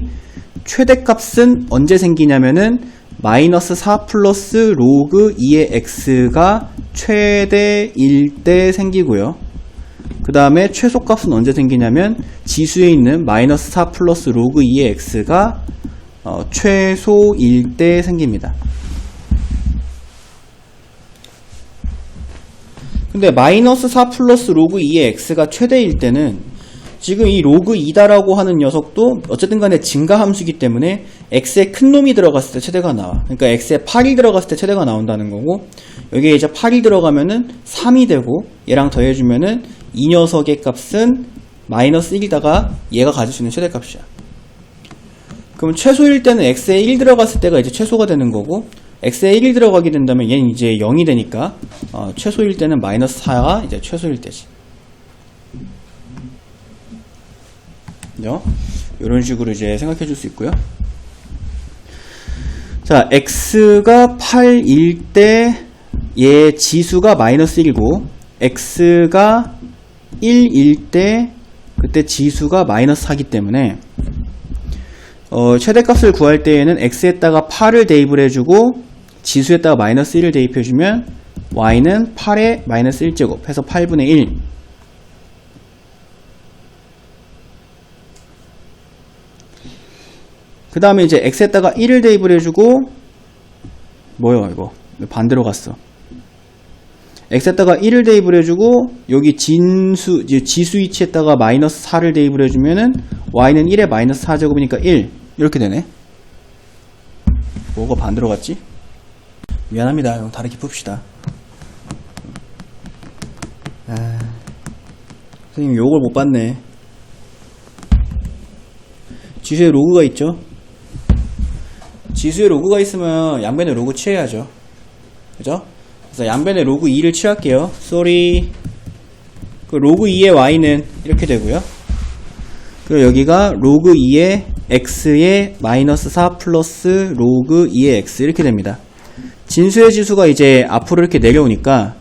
최대값은 언제 생기냐면은 마이너스 4 플러스 로그 2의 x가 최대일 때 생기고요. 그 다음에 최소값은 언제 생기냐면 지수에 있는 마이너스 4 플러스 로그 2의 x가 최소일 때 생깁니다. 근데 마이너스 4 플러스 로그 2의 x가 최대일 때는 지금 이 로그 2다라고 하는 녀석도 어쨌든 간에 증가함수이기 때문에 x에 큰 놈이 들어갔을 때 최대가 나와. 그러니까 x에 8이 들어갔을 때 최대가 나온다는 거고 여기에 이제 8이 들어가면은 3이 되고 얘랑 더해주면은 이 녀석의 값은 마이너스 1이다가 얘가 가질 수 있는 최대값이야. 그럼 최소일 때는 x에 1 들어갔을 때가 이제 최소가 되는 거고 x에 1이 들어가게 된다면 얘는 이제 0이 되니까 최소일 때는 마이너스 4가 이제 최소일 때지. 이런 식으로 이제 생각해 줄 수 있고요. 자, x가 8일 때 얘 지수가 마이너스 1이고 x가 1일 때 그때 지수가 마이너스 4이기 때문에 최대값을 구할 때에는 x에다가 8을 대입을 해주고 지수에다가 마이너스 1을 대입해주면 y는 8의 마이너스 1제곱 해서 8분의 1. 그 다음에 이제 x에다가 1을 대입을 해주고 뭐요 이거 반대로 갔어. x에다가 1을 대입을 해주고 여기 지수 위치에다가 마이너스 4를 대입을 해주면은 y는 1의 마이너스 4제곱이니까 1 이렇게 되네. 뭐가 반대로 갔지? 미안합니다. 다르게 풉시다. 선생님 요걸 못 봤네. 지수에 로그가 있죠? 지수에 로그가 있으면 양변에 로그 취해야죠. 그죠? 그래서 양변에 로그 2를 취할게요. 쏘리. 그 로그 2의 y는 이렇게 되고요. 그리고 여기가 로그 2의 x의 마이너스 4 플러스 로그 2의 x 이렇게 됩니다. 진수의 지수가 이제 앞으로 이렇게 내려오니까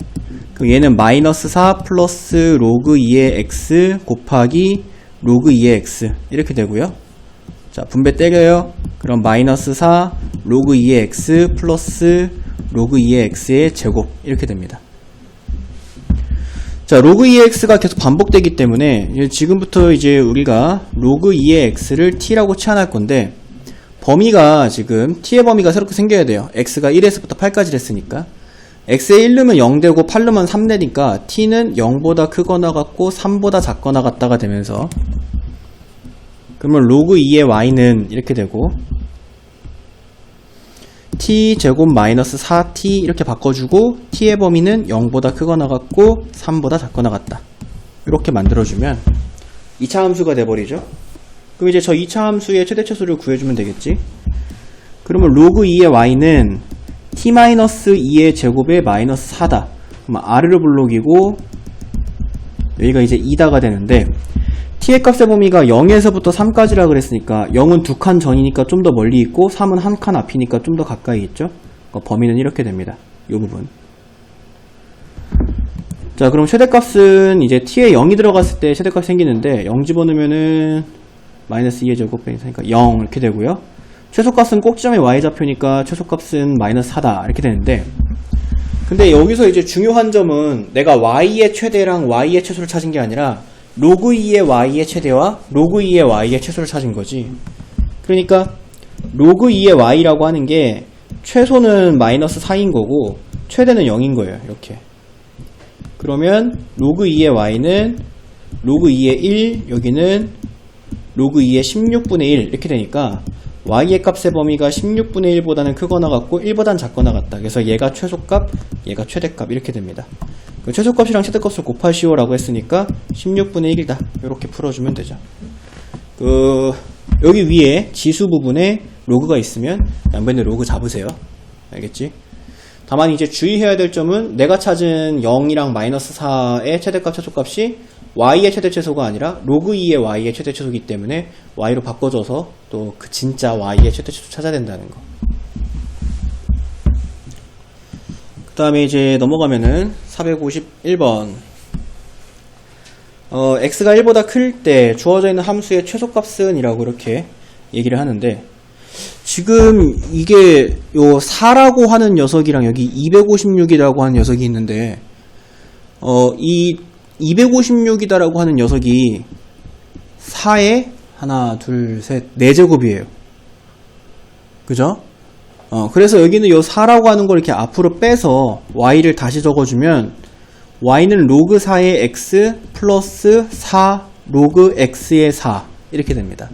그럼 얘는 마이너스 4 플러스 로그 2의 x 곱하기 로그 2의 x 이렇게 되고요. 자, 분배 때려요. 그럼 마이너스 4 로그 2의 x 플러스 로그 2의 x의 제곱 이렇게 됩니다. 자, 로그 2의 x가 계속 반복되기 때문에 지금부터 이제 우리가 로그 2의 x를 t라고 치환할 건데 범위가 지금 t의 범위가 새롭게 생겨야 돼요. x가 1에서부터 8까지 됐으니까 x에 1 넣으면 0 되고 8 넣으면 3 되니까 t는 0보다 크거나 같고 3보다 작거나 같다가 되면서 그러면 로그 2의 y는 이렇게 되고 t제곱 마이너스 4t 이렇게 바꿔주고 t의 범위는 0보다 크거나 같고 3보다 작거나 같다. 이렇게 만들어주면 2차 함수가 돼버리죠. 그럼 이제 저 2차 함수의 최대차수를 구해주면 되겠지. 그러면 로그 2의 y는 t-2의 제곱에 마이너스 4다. 그럼 아르르 블록이고 여기가 이제 2다가 되는데 t의 값의 범위가 0에서부터 3까지라 그랬으니까 0은 2칸 전이니까 좀 더 멀리 있고 3은 한 칸 앞이니까 좀 더 가까이 있죠. 그러니까 범위는 이렇게 됩니다. 이 부분. 자, 그럼 최대값은 이제 t에 0이 들어갔을 때 최대값이 생기는데 0 집어넣으면은 마이너스 2의 제곱 빼기 4니까 0 이렇게 되고요. 최소값은 꼭지점의 y좌표니까 최소값은 마이너스 4다 이렇게 되는데, 근데 여기서 이제 중요한 점은 내가 y의 최대랑 y의 최소를 찾은 게 아니라 로그 2의 y의 최대와 로그 2의 y의 최소를 찾은 거지. 그러니까 로그 2의 y라고 하는 게 최소는 마이너스 4인 거고 최대는 0인 거예요. 이렇게. 그러면 로그 2의 y는 로그 2의 1, 여기는 로그 2의 16분의 1 이렇게 되니까 y의 값의 범위가 16분의 1보다는 크거나 같고 1보다는 작거나 같다. 그래서 얘가 최소값, 얘가 최대값 이렇게 됩니다. 그 최소값이랑 최대값을 곱하시오 라고 했으니까 16분의 1이다. 이렇게 풀어주면 되죠. 여기 위에 지수 부분에 로그가 있으면 양변에 로그 잡으세요. 알겠지? 다만 이제 주의해야 될 점은 내가 찾은 0이랑 마이너스 4의 최대값 최소값이 y의 최대 최소가 아니라 로그 2의 y의 최대 최소이기 때문에 y로 바꿔줘서 또 그 진짜 y의 최대 최소 찾아야 된다는 거. 그 다음에 이제 넘어가면은 451번 x가 1보다 클 때 주어져 있는 함수의 최소값은 이라고 이렇게 얘기를 하는데, 지금 이게 요 4라고 하는 녀석이랑 여기 256이라고 하는 녀석이 있는데, 이 256이다라고 하는 녀석이 4의 하나, 둘, 셋, 4제곱이에요. 그죠? 그래서 여기는 요 4라고 하는 걸 이렇게 앞으로 빼서 y를 다시 적어주면 y는 로그 4의 x 플러스 4 로그 x의 4 이렇게 됩니다.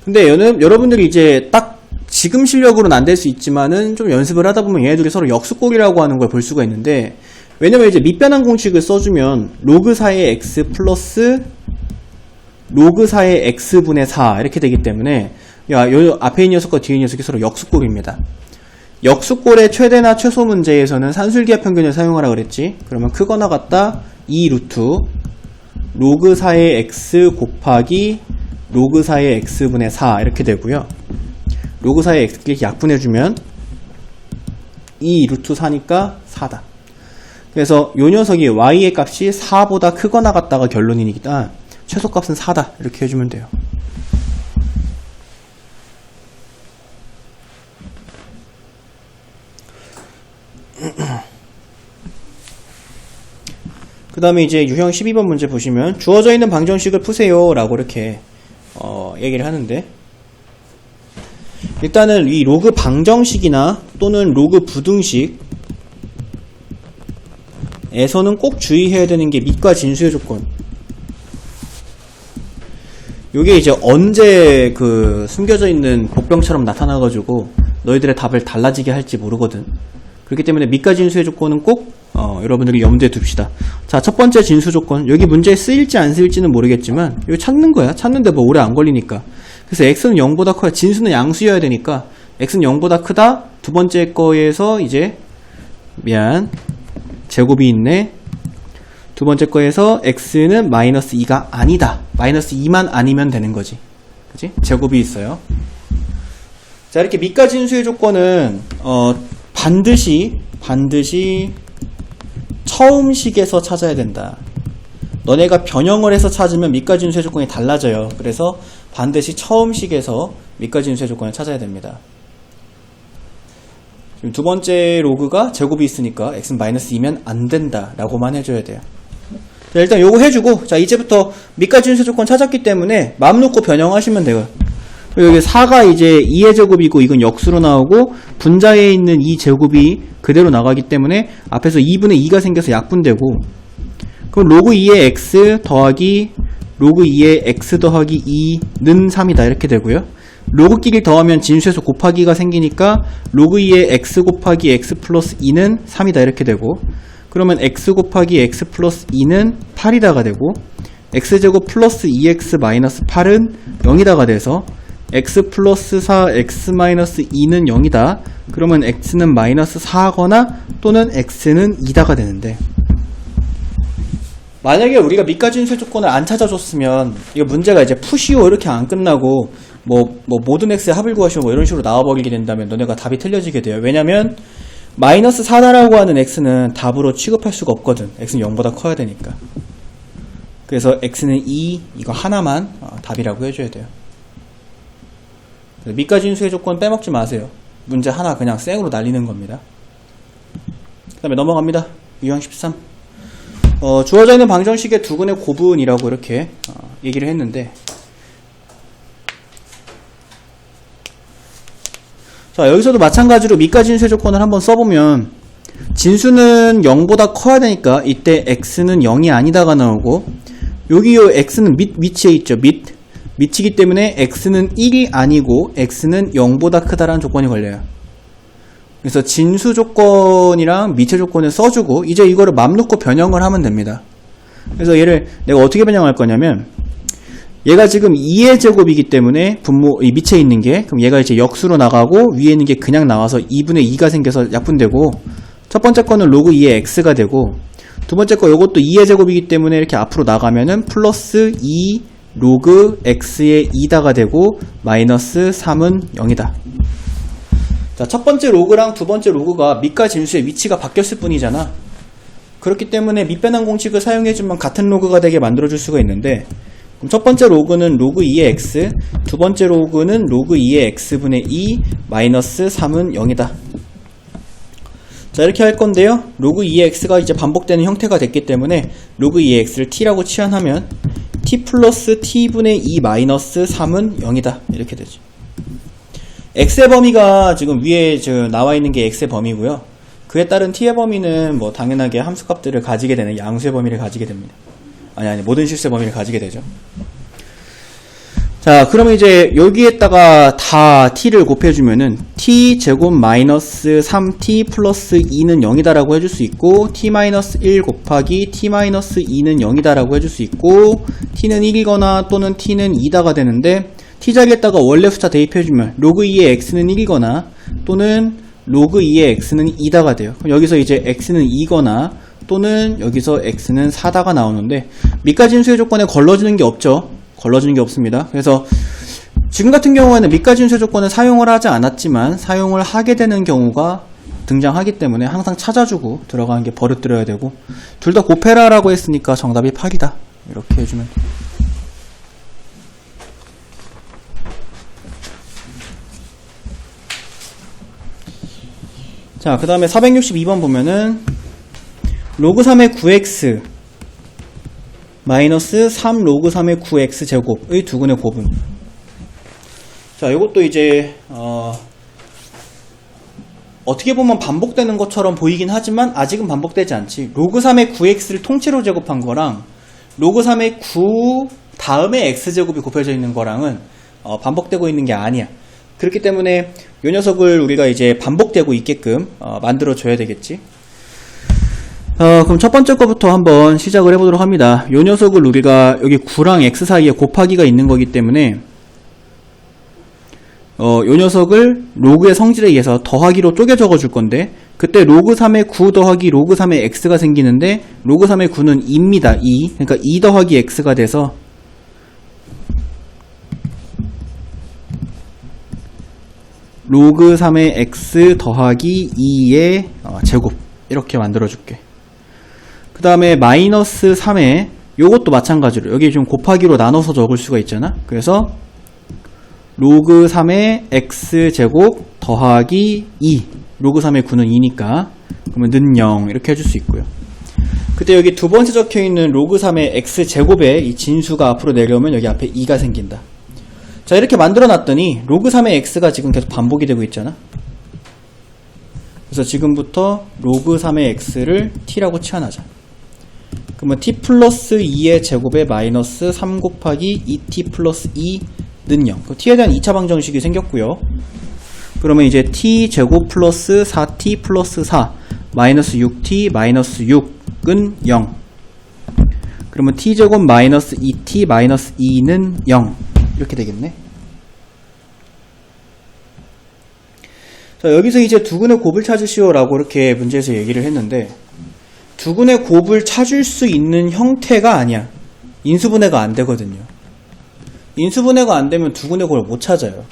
근데 여러분들이 이제 딱 지금 실력으로는 안 될 수 있지만은 좀 연습을 하다 보면 얘네들이 서로 역수꼴이라고 하는 걸 볼 수가 있는데, 왜냐면 이제 밑변환 공식을 써주면 로그 4의 x 플러스 로그 4의 x분의 4 이렇게 되기 때문에 요 앞에 있는 녀석과 뒤에 있는 녀석이 서로 역수꼴입니다. 역수꼴의 최대나 최소 문제에서는 산술기하 평균을 사용하라 그랬지. 그러면 크거나 같다 2 루트 로그 4의 x 곱하기 로그 4의 x분의 4 이렇게 되고요. 로그 4의 x끼리 약분해주면 2 루트 4니까 4다. 그래서 요 녀석이 y의 값이 4보다 크거나 같다가 결론이니까 최소값은 4다 이렇게 해주면 돼요. 그 다음에 이제 유형 12번 문제 보시면 주어져 있는 방정식을 푸세요 라고 이렇게 얘기를 하는데, 일단은 이 로그 방정식이나 또는 로그 부등식 에서는 꼭 주의해야 되는 게 밑과 진수의 조건. 요게 이제 언제 그 숨겨져 있는 복병처럼 나타나가지고 너희들의 답을 달라지게 할지 모르거든. 그렇기 때문에 밑과 진수의 조건은 꼭 여러분들이 염두에 둡시다. 자, 첫 번째 진수 조건. 여기 문제에 쓰일지 안 쓰일지는 모르겠지만 이거 찾는 거야. 찾는데 뭐 오래 안 걸리니까. 그래서 x는 0보다 커야, 진수는 양수여야 되니까 x는 0보다 크다. 두 번째 거에서 이제 제곱이 있네. 두 번째 거에서 x는 마이너스 2가 아니다. 마이너스 2만 아니면 되는 거지. 그치? 제곱이 있어요. 자, 이렇게 밑과 진수의 조건은 반드시 처음식에서 찾아야 된다. 너네가 변형을 해서 찾으면 밑과 진수의 조건이 달라져요. 그래서 반드시 처음식에서 밑과 진수의 조건을 찾아야 됩니다. 지금 두 번째 로그가 제곱이 있으니까 x는 마이너스 2면 안 된다 라고만 해줘야 돼요. 자, 일단 요거 해주고, 자, 이제부터 밑과 진수의 조건 찾았기 때문에 마음 놓고 변형하시면 돼요. 여기 4가 이제 2의 제곱이고 이건 역수로 나오고 분자에 있는 2제곱이 그대로 나가기 때문에 앞에서 2분의 2가 생겨서 약분되고, 그럼 로그 2의 x 더하기 로그 2의 x 더하기 2는 3이다 이렇게 되고요. 로그끼리 더하면 진수에서 곱하기가 생기니까 로그 2의 x 곱하기 x 플러스 2는 3이다 이렇게 되고, 그러면 x 곱하기 x 플러스 2는 8이다가 되고, x제곱 플러스 2x 마이너스 8은 0이다가 돼서 x 플러스 4 x 마이너스 2는 0이다. 그러면 x는 마이너스 4거나 또는 x는 2다가 되는데, 만약에 우리가 밑가지 인수의 조건을 안 찾아줬으면 이거 문제가 이제 푸시오 이렇게 안 끝나고 모든 x의 합을 구하시오 뭐 이런 식으로 나와버리게 된다면 너네가 답이 틀려지게 돼요. 왜냐면 마이너스 4다라고 하는 x는 답으로 취급할 수가 없거든. x는 0보다 커야 되니까. 그래서 x는 2 이거 하나만 답이라고 해줘야 돼요. 밑가지 인수의 조건 빼먹지 마세요. 문제 하나 그냥 생으로 날리는 겁니다. 그 다음에 넘어갑니다. 유형 13. 주어져 있는 방정식의 두근의 고분이라고 이렇게 얘기를 했는데, 자, 여기서도 마찬가지로 밑가지 인수의 조건을 한번 써보면 진수는 0보다 커야 되니까 이때 x는 0이 아니다가 나오고, 여기 요 x는 밑에 있죠. 밑이기 때문에 x는 1이 아니고 x는 0보다 크다라는 조건이 걸려요. 그래서 진수 조건이랑 밑의 조건을 써주고 이제 이거를 맘 놓고 변형을 하면 됩니다. 그래서 얘를 내가 어떻게 변형할 거냐면, 얘가 지금 2의 제곱이기 때문에 이 밑에 있는 게, 그럼 얘가 이제 역수로 나가고 위에 있는 게 그냥 나와서 2분의 2가 생겨서 약분되고, 첫 번째 거는 로그 2의 x가 되고, 두 번째 거 요것도 2의 제곱이기 때문에 이렇게 앞으로 나가면은 플러스 2 로그 x의 2다가 되고 마이너스 3은 0이다. 자, 첫 번째 로그랑 두 번째 로그가 밑과 진수의 위치가 바뀌었을 뿐이잖아. 그렇기 때문에 밑변환 공식을 사용해주면 같은 로그가 되게 만들어줄 수가 있는데, 그럼 첫 번째 로그는 로그 2의 x, 두 번째 로그는 로그 2의 x분의 2 마이너스 3은 0이다. 자, 이렇게 할 건데요. 로그 2의 x가 이제 반복되는 형태가 됐기 때문에 로그 2의 x를 t라고 치환하면 t 플러스 t분의 2 마이너스 3은 0이다. 이렇게 되죠. x의 범위가 지금 위에 나와 있는 게 x의 범위고요. 그에 따른 t의 범위는 뭐 당연하게 함수값들을 가지게 되는 양수의 범위를 가지게 됩니다. 아니 모든 실수의 범위를 가지게 되죠. 자, 그러면 이제 여기에다가 다 t를 곱해주면은 t 제곱 마이너스 3t 플러스 2는 0이다라고 해줄 수 있고, t 마이너스 1 곱하기 t 마이너스 2는 0이다라고 해줄 수 있고, t는 1이거나 또는 t는 2다가 되는데, t 자리에다가 원래 숫자 대입해주면 로그 2의 x는 1이거나 또는 로그 2의 x는 2다가 돼요. 그럼 여기서 이제 x는 2거나 또는 여기서 x는 4다가 나오는데, 밑가지 인수의 조건에 걸러지는 게 없죠. 걸러지는 게 없습니다. 그래서 지금 같은 경우에는 밑가지 인수의 조건을 사용을 하지 않았지만 사용을 하게 되는 경우가 등장하기 때문에 항상 찾아주고 들어가는 게 버릇들어야 되고, 둘 다 곱해라라고 했으니까 정답이 8이다. 이렇게 해주면 돼요. 자, 그 다음에 462번 보면은 로그 3의 9x 마이너스 3 로그 3의 9x 제곱의 두근의 고분. 자, 이것도 이제 어떻게 보면 반복되는 것처럼 보이긴 하지만 아직은 반복되지 않지. 로그 3의 9x를 통째로 제곱한 거랑 로그 3의 9 다음에 x제곱이 곱해져 있는 거랑은 반복되고 있는 게 아니야. 그렇기 때문에 이 녀석을 우리가 이제 반복되고 있게끔 만들어 줘야 되겠지. 그럼 첫 번째 거부터 한번 시작을 해보도록 합니다. 이 녀석을 우리가 여기 9랑 x 사이에 곱하기가 있는 거기 때문에 이 녀석을 로그의 성질에 의해서 더하기로 쪼개 적어 줄 건데, 그때 로그 3의 9 더하기 로그 3의 x가 생기는데, 로그 3의 9는 2입니다. 2. 그러니까 2 더하기 x가 돼서 로그 3의 x 더하기 2의 제곱, 이렇게 만들어 줄게. 그 다음에 마이너스 3에 요것도 마찬가지로 여기 좀 곱하기로 나눠서 적을 수가 있잖아. 그래서 로그 3의 x제곱 더하기 2, 로그 3의 9는 2니까 그러면 는 0 이렇게 해줄 수 있고요. 그때 여기 두 번째 적혀있는 로그 3의 x제곱에 이 진수가 앞으로 내려오면 여기 앞에 2가 생긴다. 자, 이렇게 만들어 놨더니 로그 3의 x가 지금 계속 반복이 되고 있잖아. 그래서 지금부터 로그 3의 x를 t라고 치환하자. 그러면 t 플러스 2의 제곱에 마이너스 3 곱하기 2t 플러스 2는 0. t에 대한 2차 방정식이 생겼고요. 그러면 이제 t 제곱 플러스 4t 플러스 4 마이너스 6t 마이너스 6은 0. 그러면 t 제곱 마이너스 2t 마이너스 2는 0. 이렇게 되겠네. 자, 여기서 이제 두근의 곱을 찾으시오 라고 이렇게 문제에서 얘기를 했는데, 두근의 곱을 찾을 수 있는 형태가 아니야. 인수분해가 안 되거든요. 인수분해가 안 되면 두근의 곱을 못 찾아요.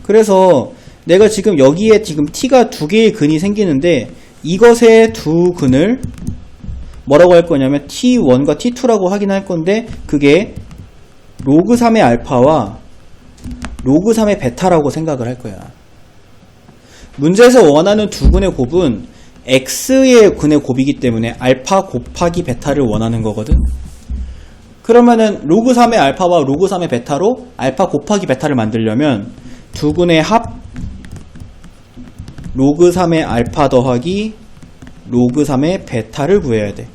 그래서 내가 지금 여기에 지금 t가 두 개의 근이 생기는데 이것의 두 근을 뭐라고 할 거냐면 t1과 t2라고 확인할 건데 그게 로그 3의 알파와 로그 3의 베타라고 생각을 할 거야. 문제에서 원하는 두 근의 곱은 x의 근의 곱이기 때문에 알파 곱하기 베타를 원하는 거거든. 그러면은 로그 3의 알파와 로그 3의 베타로 알파 곱하기 베타를 만들려면 두 근의 합 로그 3의 알파 더하기 로그 3의 베타를 구해야 돼.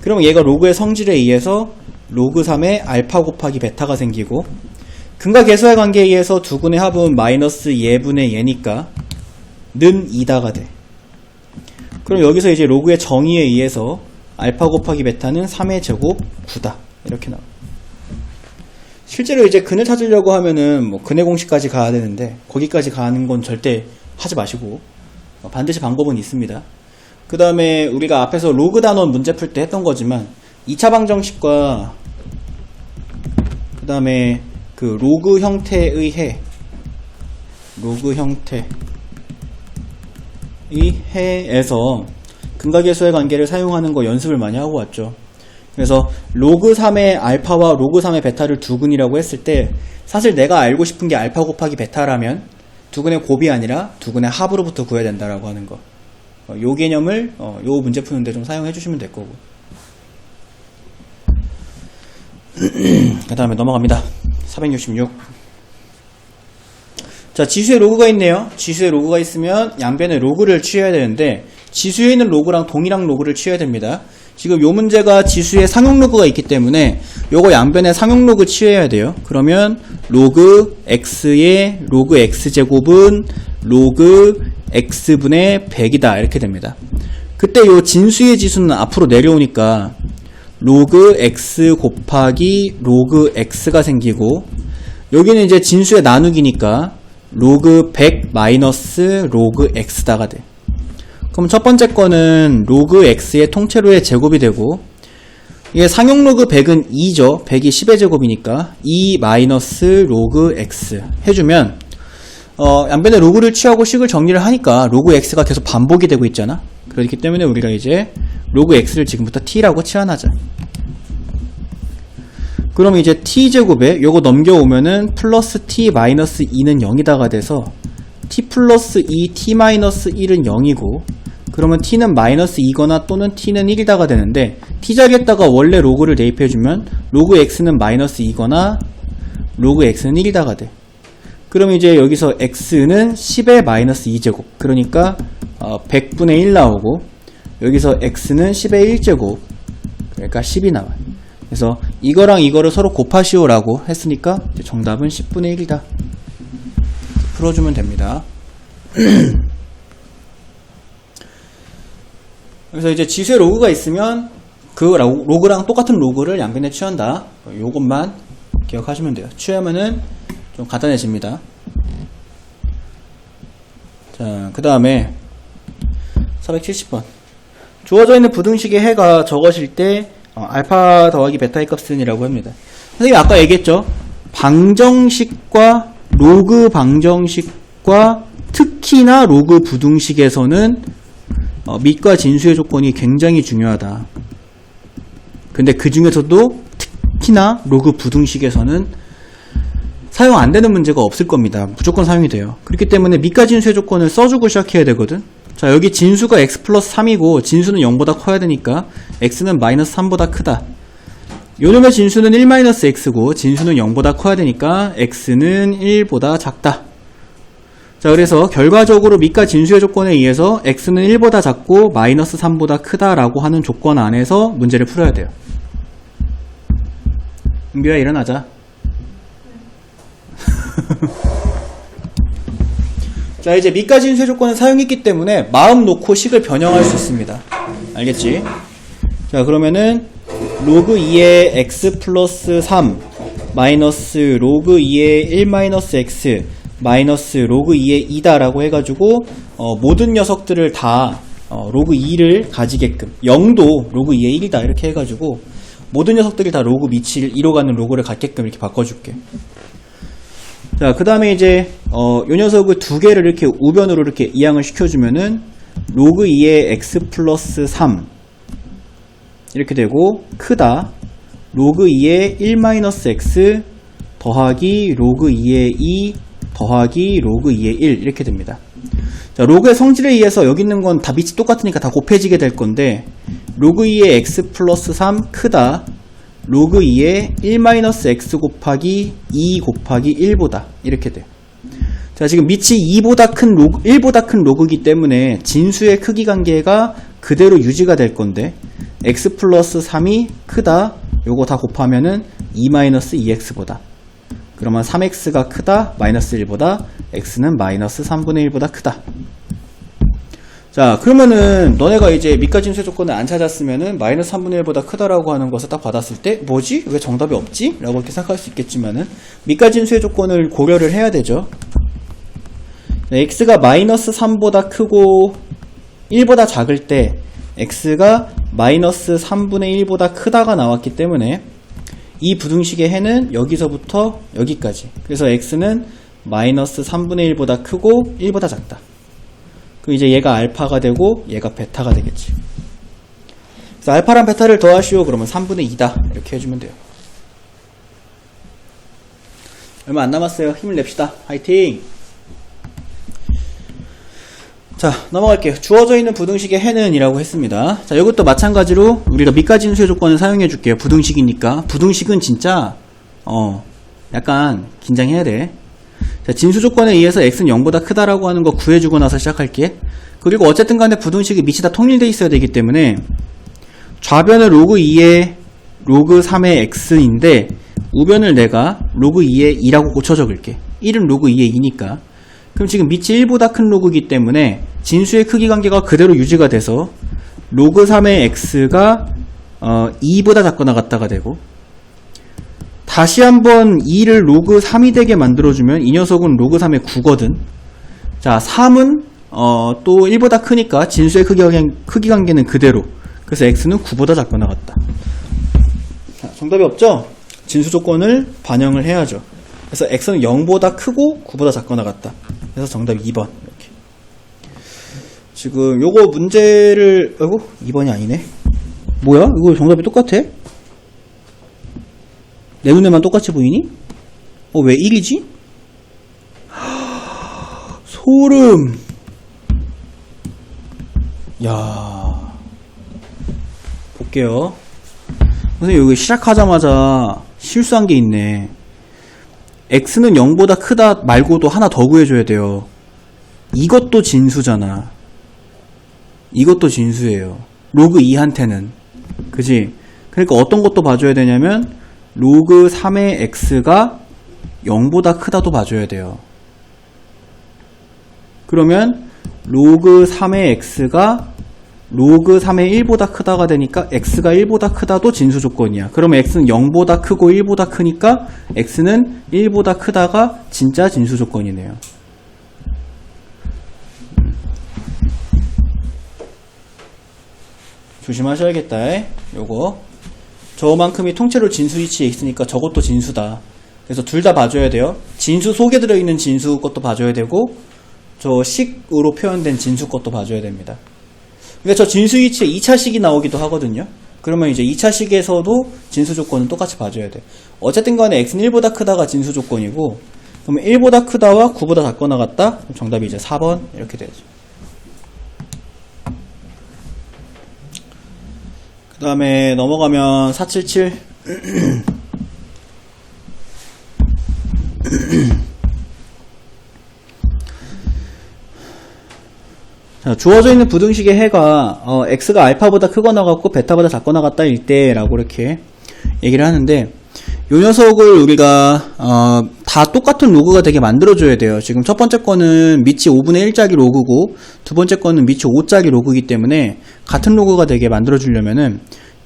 그럼 얘가 로그의 성질에 의해서 로그 3의 알파 곱하기 베타가 생기고 근과 계수의 관계에 의해서 두 근의 합은 마이너스 예분의 예니까 는 2다가 돼. 그럼 여기서 이제 로그의 정의에 의해서 알파 곱하기 베타는 3의 제곱 9다. 이렇게 나와. 실제로 이제 근을 찾으려고 하면은 뭐 근의 공식까지 가야 되는데 거기까지 가는 건 절대 하지 마시고 반드시 방법은 있습니다. 그 다음에 우리가 앞에서 로그 단원 문제 풀 때 했던 거지만 2차 방정식과 그 다음에 그 로그 형태의 해에서 근과 계수의 관계를 사용하는 거 연습을 많이 하고 왔죠. 그래서 로그 3의 알파와 로그 3의 베타를 두 근이라고 했을 때 사실 내가 알고 싶은 게 알파 곱하기 베타라면 두 근의 곱이 아니라 두 근의 합으로부터 구해야 된다라고 하는 거. 요 개념을 요 문제 푸는데 좀 사용해 주시면 될 거고. 그 다음에 넘어갑니다. 466. 자, 지수에 로그가 있네요. 지수에 로그가 있으면 양변에 로그를 취해야 되는데 지수에 있는 로그랑 동일한 로그를 취해야 됩니다. 지금 요 문제가 지수에 상용 로그가 있기 때문에 요거 양변에 상용 로그 취해야 돼요. 그러면 로그 x의 로그 x제곱은 로그 x분의 100이다 이렇게 됩니다. 그때 요 진수의 지수는 앞으로 내려오니까 로그 x 곱하기 로그 x가 생기고 여기는 이제 진수의 나누기니까 로그 100 마이너스 로그 x다가 돼. 그럼 첫 번째 거는 로그 x의 통째로의 제곱이 되고 이게 상용 로그 100은 2죠. 100이 10의 제곱이니까 2 마이너스 로그 x 해주면 양변에 로그를 취하고 식을 정리를 하니까 로그 x가 계속 반복이 되고 있잖아. 그렇기 때문에 우리가 이제 로그 x를 지금부터 t라고 치환하자. 그럼 이제 t제곱에 요거 넘겨오면은 플러스 t 마이너스 2는 0이다가 돼서 t 플러스 2 t 마이너스 1은 0이고 그러면 t는 마이너스 2거나 또는 t는 1이다가 되는데 t 자리에다가 원래 로그를 대입해주면 로그 x는 마이너스 2거나 로그 x는 1이다가 돼. 그럼 이제 여기서 x는 10의 마이너스 2제곱 그러니까 100분의 1 나오고 여기서 x는 10의 1제곱 그러니까 10이 나와요. 그래서 이거랑 이거를 서로 곱하시오 라고 했으니까 정답은 10분의 1이다. 풀어주면 됩니다. 그래서 이제 지수에 로그가 있으면 그 로그랑 똑같은 로그를 양변에 취한다. 요것만 기억하시면 돼요. 취하면은 좀 간단해집니다. 자, 그 다음에 470번. 주어져 있는 부등식의 해가 적어질 때 알파 더하기 베타의 값은 이라고 합니다. 선생님이 아까 얘기했죠. 방정식과 로그 방정식과 특히나 로그 부등식에서는 밑과 진수의 조건이 굉장히 중요하다. 근데 그 중에서도 특히나 로그 부등식에서는 사용 안 되는 문제가 없을 겁니다. 무조건 사용이 돼요. 그렇기 때문에 밑과 진수의 조건을 써주고 시작해야 되거든. 자, 여기 진수가 x 플러스 3이고 진수는 0보다 커야 되니까 x는 마이너스 3보다 크다. 요놈의 진수는 1 마이너스 x고 진수는 0보다 커야 되니까 x는 1보다 작다. 자, 그래서 결과적으로 밑과 진수의 조건에 의해서 x는 1보다 작고 마이너스 3보다 크다라고 하는 조건 안에서 문제를 풀어야 돼요. 은비야 일어나자. 자, 이제 밑과 진수의 조건을 사용했기 때문에 마음 놓고 식을 변형할 수 있습니다. 알겠지? 자, 그러면은 로그 2의 x 플러스 3 마이너스 로그 2의 1 마이너스 x 마이너스 로그 2의 2다 라고 해가지고 모든 녀석들을 다 로그 2를 가지게끔 0도 로그 2의 1이다 이렇게 해가지고 모든 녀석들이 다 로그 미치를 2로 가는 로그를 갖게끔 이렇게 바꿔줄게. 자, 그 다음에 이제 요 녀석을 두 개를 이렇게 우변으로 이렇게 이항을 시켜주면은 로그 2의 x 플러스 3 이렇게 되고 크다 로그 2의 1-x 더하기 로그 2의 2 더하기 로그 2의 1 이렇게 됩니다. 자, 로그의 성질에 의해서 여기 있는 건 다 밑이 똑같으니까 다 곱해지게 될 건데 로그 2의 x 플러스 3 크다 로그 2의 1-x 곱하기 2 곱하기 1보다 이렇게 돼요. 자, 지금 밑이 2보다 큰 로그, 1보다 큰 로그이기 때문에 진수의 크기 관계가 그대로 유지가 될 건데 x 플러스 3이 크다 요거 다 곱하면은 2-2x보다 그러면 3x가 크다 마이너스 1보다 x는 마이너스 3분의 1보다 크다. 자, 그러면은 너네가 이제 밑과 진수의 조건을 안 찾았으면은 마이너스 3분의 1보다 크다라고 하는 것을 딱 받았을 때 뭐지? 왜 정답이 없지? 라고 이렇게 생각할 수 있겠지만은 밑과 진수의 조건을 고려를 해야 되죠. x가 마이너스 3보다 크고 1보다 작을 때 x가 마이너스 3분의 1보다 크다가 나왔기 때문에 이 부등식의 해는 여기서부터 여기까지. 그래서 x는 마이너스 3분의 1보다 크고 1보다 작다. 그럼 이제 얘가 알파가 되고 얘가 베타가 되겠지. 그래서 알파랑 베타를 더하시오. 그러면 3분의 2다. 이렇게 해주면 돼요. 얼마 안 남았어요. 힘을 냅시다. 화이팅! 자, 넘어갈게요. 주어져 있는 부등식의 해는 이라고 했습니다. 자, 이것도 마찬가지로 우리가 밑과 진수의 조건을 사용해 줄게요. 부등식이니까. 부등식은 진짜 약간 긴장해야 돼. 자, 진수 조건에 의해서 x는 0보다 크다라고 하는 거 구해주고 나서 시작할게. 그리고 어쨌든 간에 부등식이 밑이 다 통일되어 있어야 되기 때문에 좌변은 로그 2의 로그 3의 x인데 우변을 내가 로그 2의 2라고 고쳐 적을게. 1은 로그 2의 2니까. 그럼 지금 밑이 1보다 큰 로그이기 때문에 진수의 크기 관계가 그대로 유지가 돼서 로그 3의 x가 2보다 작거나 같다가 되고 다시 한번 2를 로그 3이 되게 만들어주면 이 녀석은 로그 3의 9거든. 자, 3은 또 1보다 크니까 진수의 크기 관계는 그대로. 그래서 x는 9보다 작거나 같다. 자, 정답이 없죠? 진수 조건을 반영을 해야죠. 그래서 x는 0보다 크고 9보다 작거나 같다. 그래서 정답이 2번. 이렇게. 지금 요거 문제를, 아이고, 2번이 아니네. 뭐야? 이거 정답이 똑같아? 내 눈에만 똑같이 보이니? 왜 1이지? 소름. 야, 볼게요. 선생님, 여기 시작하자마자 실수한 게 있네. x는 0보다 크다 말고도 하나 더 구해줘야 돼요. 이것도 진수잖아. 이것도 진수예요. 로그 2한테는. 그지? 그러니까 어떤 것도 봐줘야 되냐면 로그 3의 x가 0보다 크다도 봐줘야 돼요. 그러면 로그 3의 x가 로그 3의 1보다 크다가 되니까 x가 1보다 크다도 진수 조건이야. 그러면 x는 0보다 크고 1보다 크니까 x는 1보다 크다가 진짜 진수 조건이네요. 조심하셔야겠다. 요거 저만큼이 통째로 진수 위치에 있으니까 저것도 진수다. 그래서 둘 다 봐줘야 돼요. 진수 속에 들어있는 진수 것도 봐줘야 되고 저 식으로 표현된 진수 것도 봐줘야 됩니다. 그러니까 저 진수 위치에 2차식이 나오기도 하거든요. 그러면 이제 2차식에서도 진수 조건은 똑같이 봐줘야 돼. 어쨌든 간에 x는 1보다 크다가 진수 조건이고 그러면 1보다 크다와 9보다 작거나 같다? 정답이 이제 4번 이렇게 되죠. 그 다음에 넘어가면 477 자, 주어져 있는 부등식의 해가 x가 알파보다 크거나 같고 베타보다 작거나 같다 일 때라고 이렇게 얘기를 하는데 요 녀석을 우리가 다 똑같은 로그가 되게 만들어줘야 돼요. 지금 첫 번째 거는 밑이 5분의 1짜리 로그고 두 번째 거는 밑이 5짜리 로그이기 때문에 같은 로그가 되게 만들어주려면은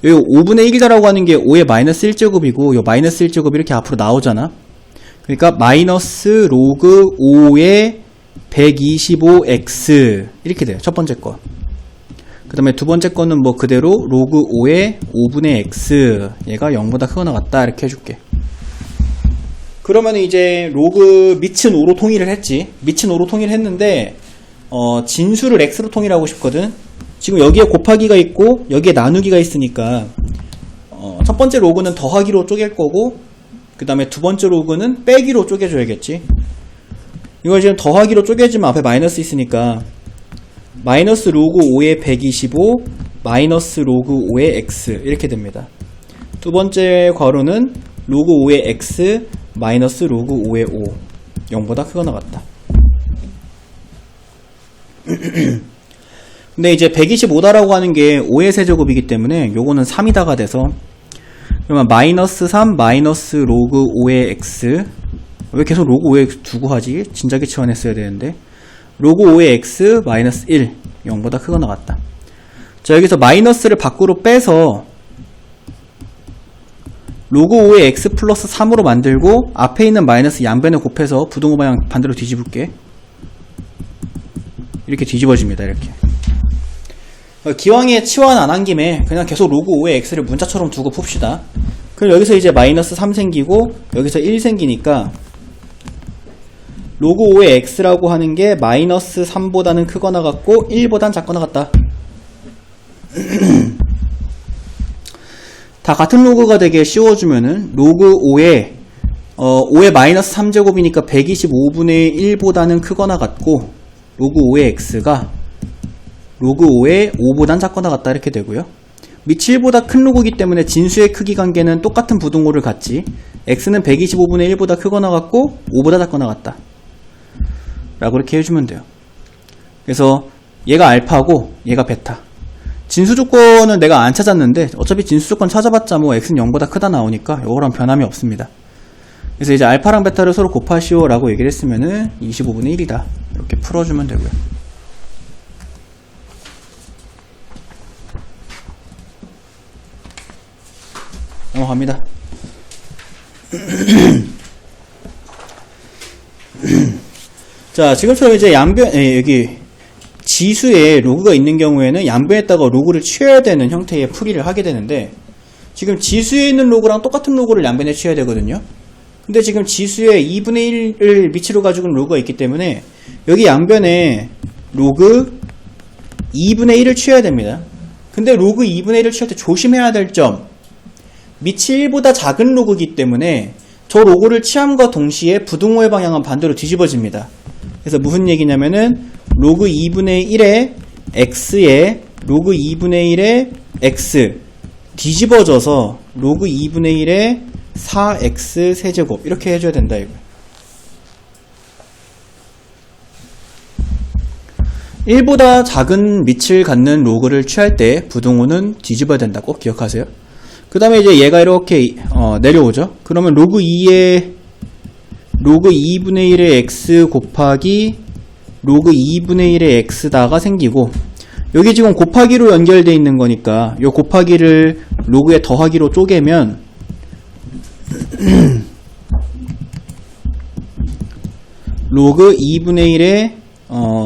요 5분의 1이다라고 하는 게 5의 마이너스 1제곱이고 요 마이너스 1제곱이 이렇게 앞으로 나오잖아. 그러니까 마이너스 로그 5의 125x 이렇게 돼요. 첫 번째 거. 그 다음에 두 번째 거는 뭐 그대로 로그 5의 5분의 x 얘가 0보다 크거나 같다 이렇게 해줄게. 그러면 이제 로그 밑은 5로 통일을 했지. 밑은 5로 통일을 했는데 진수를 x로 통일하고 싶거든. 지금 여기에 곱하기가 있고 여기에 나누기가 있으니까 첫 번째 로그는 더하기로 쪼갤 거고 그 다음에 두 번째 로그는 빼기로 쪼개줘야겠지. 이걸 지금 더하기로 쪼개지면 앞에 마이너스 있으니까 마이너스 로그 5의 125 마이너스 로그 5의 x 이렇게 됩니다. 두 번째 괄호는 로그 5의 x 마이너스 로그 5의 5 0보다 크거나 같다. 근데 이제 125다라고 하는 게 5의 세제곱이기 때문에 요거는 3이다가 돼서 그러면 마이너스 3 마이너스 로그 5의 x 왜 계속 로그 5의 x 두고 하지? 진작에 치환했어야 되는데 로그 5의 x 마이너스 1 0보다 크거나 같다. 자 여기서 마이너스를 밖으로 빼서 로그 5의 x 플러스 3으로 만들고 앞에 있는 마이너스 양변에 곱해서 부등호 방향 반대로 뒤집을게. 이렇게 뒤집어집니다. 이렇게 기왕에 치환 안 한 김에 그냥 계속 로그 5의 x를 문자처럼 두고 풉시다. 그럼 여기서 이제 마이너스 3 생기고 여기서 1 생기니까 로그 5의 x라고 하는 게 마이너스 3보다는 크거나 같고 1보단 작거나 같다. 다 같은 로그가 되게 씌워주면은 로그 5의 마이너스 3제곱이니까 125분의 1보다는 크거나 같고 로그 5의 x가 로그 5의 5보단 작거나 같다 이렇게 되고요. 밑이 1보다 큰 로그이기 때문에 진수의 크기 관계는 똑같은 부등호를 갖지. x는 125분의 1보다 크거나 같고 5보다 작거나 같다 라고 이렇게 해주면 돼요. 그래서 얘가 알파고 얘가 베타. 진수 조건은 내가 안 찾았는데 어차피 진수 조건 찾아봤자 뭐 x는 0보다 크다 나오니까 요거랑 변함이 없습니다. 그래서 이제 알파랑 베타를 서로 곱하시오 라고 얘기를 했으면은 25분의 1이다 이렇게 풀어주면 되고요. 넘어갑니다. 자, 지금처럼 이제 여기 지수에 로그가 있는 경우에는 양변에다가 로그를 취해야 되는 형태의 풀이를 하게 되는데 지금 지수에 있는 로그랑 똑같은 로그를 양변에 취해야 되거든요. 근데 지금 지수에 2분의 1을 밑으로 가지고 있는 로그가 있기 때문에 여기 양변에 로그 2분의 1을 취해야 됩니다. 근데 로그 2분의 1을 취할 때 조심해야 될 점, 밑이 1보다 작은 로그이기 때문에 저 로그를 취함과 동시에 부등호의 방향은 반대로 뒤집어집니다. 그래서 무슨 얘기냐면은 로그 2분의 1의 x에 로그 2분의 1의 x 뒤집어져서 로그 2분의 1의 4x 세제곱 이렇게 해줘야 된다 이거. 1보다 작은 밑을 갖는 로그를 취할 때 부등호는 뒤집어야 된다. 꼭 기억하세요. 그 다음에 이제 얘가 이렇게 내려오죠. 그러면 로그 2분의 1의 x 곱하기 로그 2분의 1의 x다가 생기고 여기 지금 곱하기로 연결되어 있는 거니까 이 곱하기를 로그에 더하기로 쪼개면 로그 2분의 1의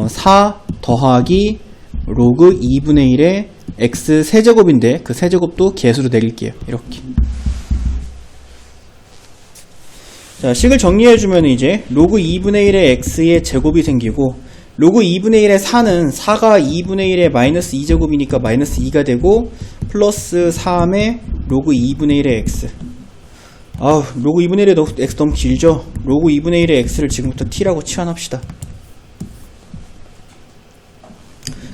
4 더하기 로그 2분의 1의 x 세제곱인데 그 세제곱도 개수로 내릴게요. 이렇게. 자, 식을 정리해주면 이제 로그 2분의 1의 x의 제곱이 생기고 로그 2분의 1의 4는 4가 2분의 1의 마이너스 2제곱이니까 마이너스 2가 되고 플러스 3의 로그 2분의 1의 x. 로그 2분의 1의 x 너무 길죠? 로그 2분의 1의 x를 지금부터 t라고 치환합시다.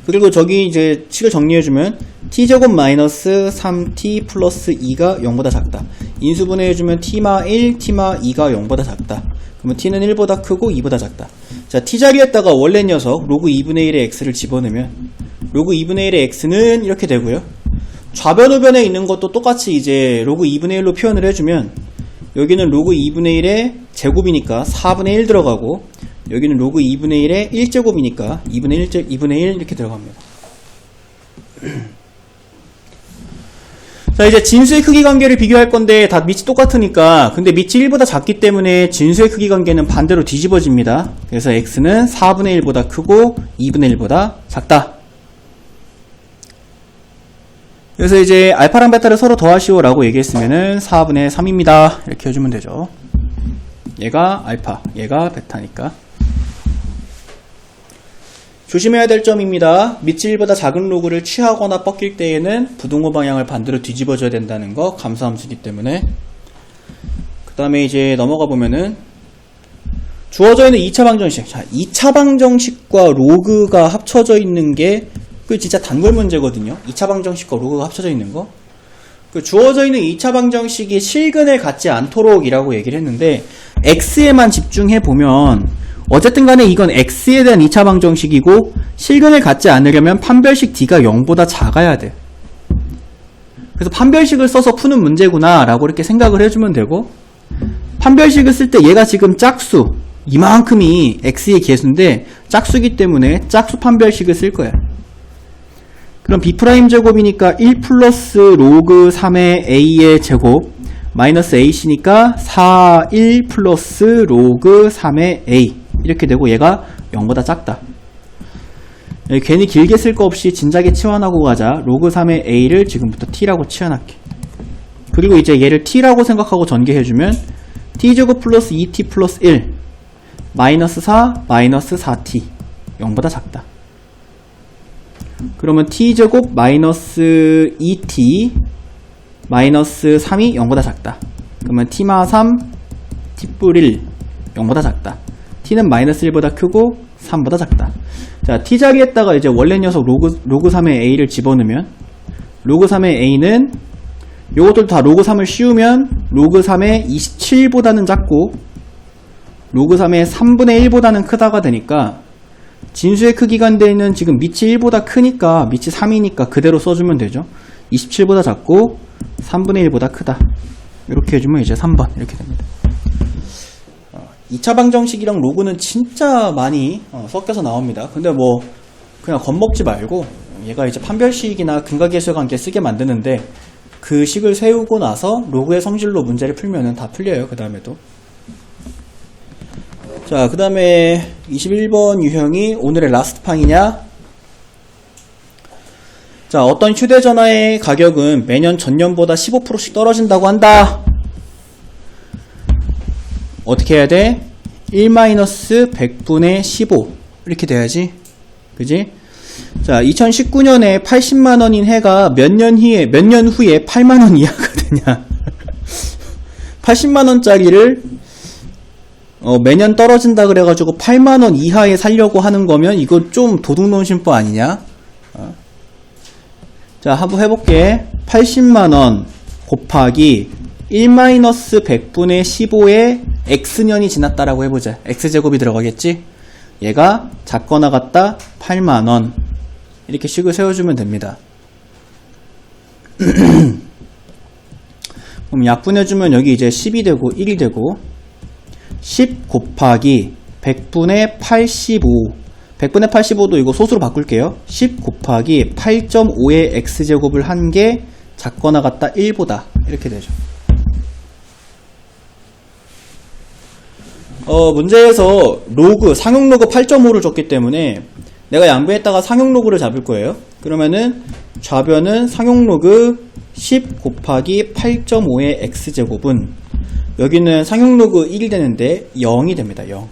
그리고 저기 이제 식을 정리해주면 t제곱 마이너스 3t 플러스 2가 0보다 작다. 인수분해해주면 t마 1, t마 2가 0보다 작다. 그러면 t는 1보다 크고 2보다 작다. 자, t 자리에다가 원래 녀석 로그 2분의 1의 x를 집어넣으면 로그 2분의 1의 x는 이렇게 되고요. 좌변 우변에 있는 것도 똑같이 이제 로그 2분의 1로 표현을 해주면 여기는 로그 2분의 1의 제곱이니까 4분의 1 들어가고 여기는 로그 2분의 1의 1제곱이니까 2분의 1 이렇게 들어갑니다. 자, 이제 진수의 크기 관계를 비교할 건데 다 밑이 똑같으니까 근데 밑이 1보다 작기 때문에 진수의 크기 관계는 반대로 뒤집어집니다. 그래서 x는 4분의 1보다 크고 2분의 1보다 작다. 그래서 이제 알파랑 베타를 서로 더하시오 라고 얘기했으면은 4분의 3입니다. 이렇게 해주면 되죠. 얘가 알파, 얘가 베타니까. 조심해야 될 점입니다. 밑이 1보다 작은 로그를 취하거나 꺾일 때에는 부등호 방향을 반대로 뒤집어줘야 된다는 거 감소함수이기 때문에. 그 다음에 이제 넘어가 보면은 주어져 있는 2차 방정식. 자, 2차 방정식과 로그가 합쳐져 있는 게 그 진짜 단골 문제거든요. 2차 방정식과 로그가 합쳐져 있는 거. 그 주어져 있는 2차 방정식이 실근을 갖지 않도록 이라고 얘기를 했는데 x에만 집중해 보면 어쨌든 간에 이건 x에 대한 2차 방정식이고 실근을 갖지 않으려면 판별식 d가 0보다 작아야 돼. 그래서 판별식을 써서 푸는 문제구나 라고 이렇게 생각을 해주면 되고, 판별식을 쓸 때 얘가 지금 짝수 이만큼이 x의 개수인데 짝수기 때문에 짝수 판별식을 쓸 거야. 그럼 b' 제곱이니까 1 플러스 로그 3의 a의 제곱 마이너스 ac니까 4, 1 플러스 로그 3의 a 이렇게 되고 얘가 0보다 작다. 괜히 길게 쓸 거 없이 진작에 치환하고 가자. 로그 3의 a를 지금부터 t라고 치환할게. 그리고 이제 얘를 t라고 생각하고 전개해주면 t제곱 플러스 2t 플러스 1 마이너스 4 마이너스 4t 0보다 작다. 그러면 t제곱 마이너스 2t 마이너스 3이 0보다 작다. 그러면 t마 3 t뿔 1 0보다 작다. t는 마이너스 1보다 크고 3보다 작다. 자, t 자리에다가 이제 원래 녀석 로그 3의 a를 집어넣으면 로그 3의 a는 요것들 다 로그 3을 씌우면 로그 3의 27보다는 작고 로그 3의 3분의 1보다는 크다가 되니까 진수의 크기가 있는 지금 밑이 1보다 크니까 밑이 3이니까 그대로 써주면 되죠. 27보다 작고 3분의 1보다 크다. 이렇게 해주면 이제 3번 이렇게 됩니다. 2차 방정식이랑 로그는 진짜 많이 섞여서 나옵니다. 근데 뭐 그냥 겁먹지 말고 얘가 이제 판별식이나 근각계수와 함께 쓰게 만드는데 그 식을 세우고 나서 로그의 성질로 문제를 풀면은 다 풀려요. 그 다음에도. 자, 그 다음에 21번 유형이 오늘의 라스트 팡이냐? 자, 어떤 휴대전화의 가격은 매년 전년보다 15%씩 떨어진다고 한다. 어떻게 해야 돼? 1-100분의 15 이렇게 돼야지. 그지? 자, 2019년에 80만원인 해가 몇 년 후에 8만원 이하가 되냐? 80만원짜리를 매년 떨어진다 그래가지고 8만원 이하에 살려고 하는 거면 이거 좀 도둑놈심보 아니냐? 자, 한번 해볼게. 80만원 곱하기 1-100분의 15에 x년이 지났다라고 해보자. x제곱이 들어가겠지? 얘가 작거나 같다 8만원 이렇게 식을 세워주면 됩니다. 그럼 약분해주면 여기 이제 10이 되고 1이 되고 10 곱하기 100분의 85 100분의 85도 이거 소수로 바꿀게요. 10 곱하기 8.5의 x제곱을 한 게 작거나 같다 1보다 이렇게 되죠. 문제에서 로그, 상용 로그 8.5를 줬기 때문에 내가 양변에다가 상용 로그를 잡을 거예요. 그러면은 좌변은 상용 로그 10 곱하기 8.5의 x제곱은 여기는 상용 로그 1이 되는데 0이 됩니다. 0.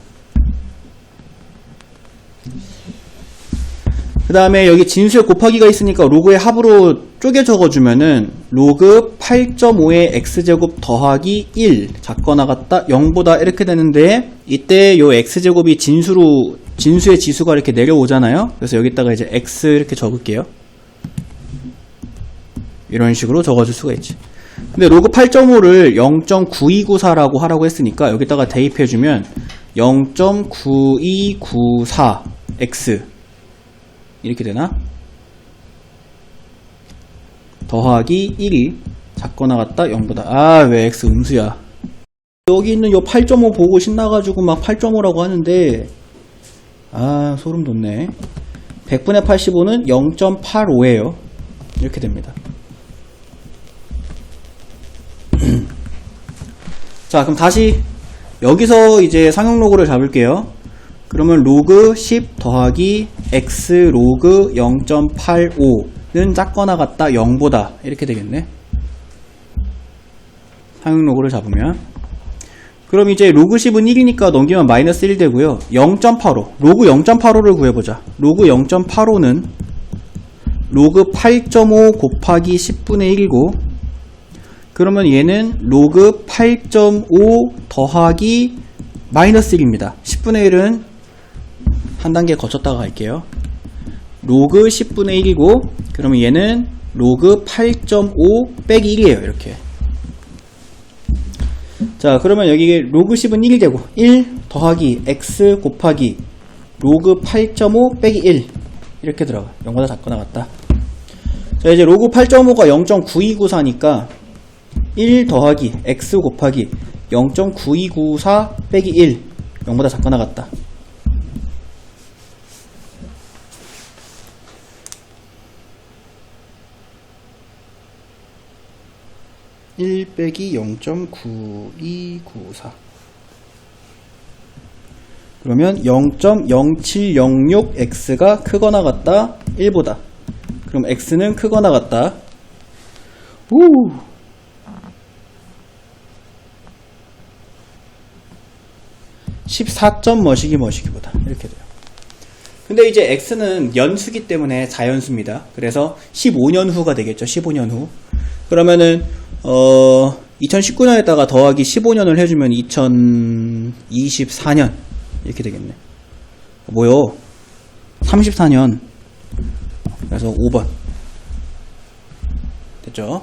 그 다음에 여기 진수에 곱하기가 있으니까 로그의 합으로 쪼개 적어주면은 로그 8.5의 x제곱 더하기 1 작거나 같다 0보다 이렇게 되는데 이때 요 x제곱이 진수의 지수가 이렇게 내려오잖아요. 그래서 여기다가 이제 x 이렇게 적을게요. 이런 식으로 적어줄 수가 있지. 근데 로그 8.5를 0.9294라고 하라고 했으니까 여기다가 대입해주면 0.9294x 이렇게 되나? 더하기 1이 작거나 같다 0보다. 아, 왜 x 음수야. 여기 있는 요 8.5 보고 신나가지고 막 8.5라고 하는데 아, 소름 돋네. 100분의 85는 0.85예요 이렇게 됩니다. 자, 그럼 다시 여기서 이제 상용 로그를 잡을게요. 그러면 로그 10 더하기 x 로그 0.85 작거나 같다 0보다 이렇게 되겠네. 사용 로그를 잡으면 그럼 이제 로그 10은 1이니까 넘기면 마이너스 1 되고요. 0.85 로그 0.85를 구해보자. 로그 0.85는 로그 8.5 곱하기 10분의 1이고 그러면 얘는 로그 8.5 더하기 마이너스 1입니다. 10분의 1은 한 단계 거쳤다가 갈게요. 로그 10분의 1이고 그러면 얘는 로그 8.5 빼기 1이에요. 이렇게. 자 그러면 여기 로그 10은 1이 되고 1 더하기 x 곱하기 로그 8.5 빼기 1 이렇게 들어가. 0보다 작거나 같다. 자 이제 로그 8.5가 0.9294니까 1 더하기 x 곱하기 0.9294 빼기 1 0보다 작거나 같다. 1 빼기 0.9294 그러면 0.0706x가 크거나 같다 1보다. 그럼 x는 크거나 같다 14점 머시기보다 이렇게 돼요. 근데 이제 x는 연수기 때문에 자연수입니다. 그래서 15년 후가 되겠죠. 15년 후. 그러면은 2019년에다가 더하기 15년을 해주면 2024년 이렇게 되겠네. 뭐요? 34년. 그래서 5번 됐죠?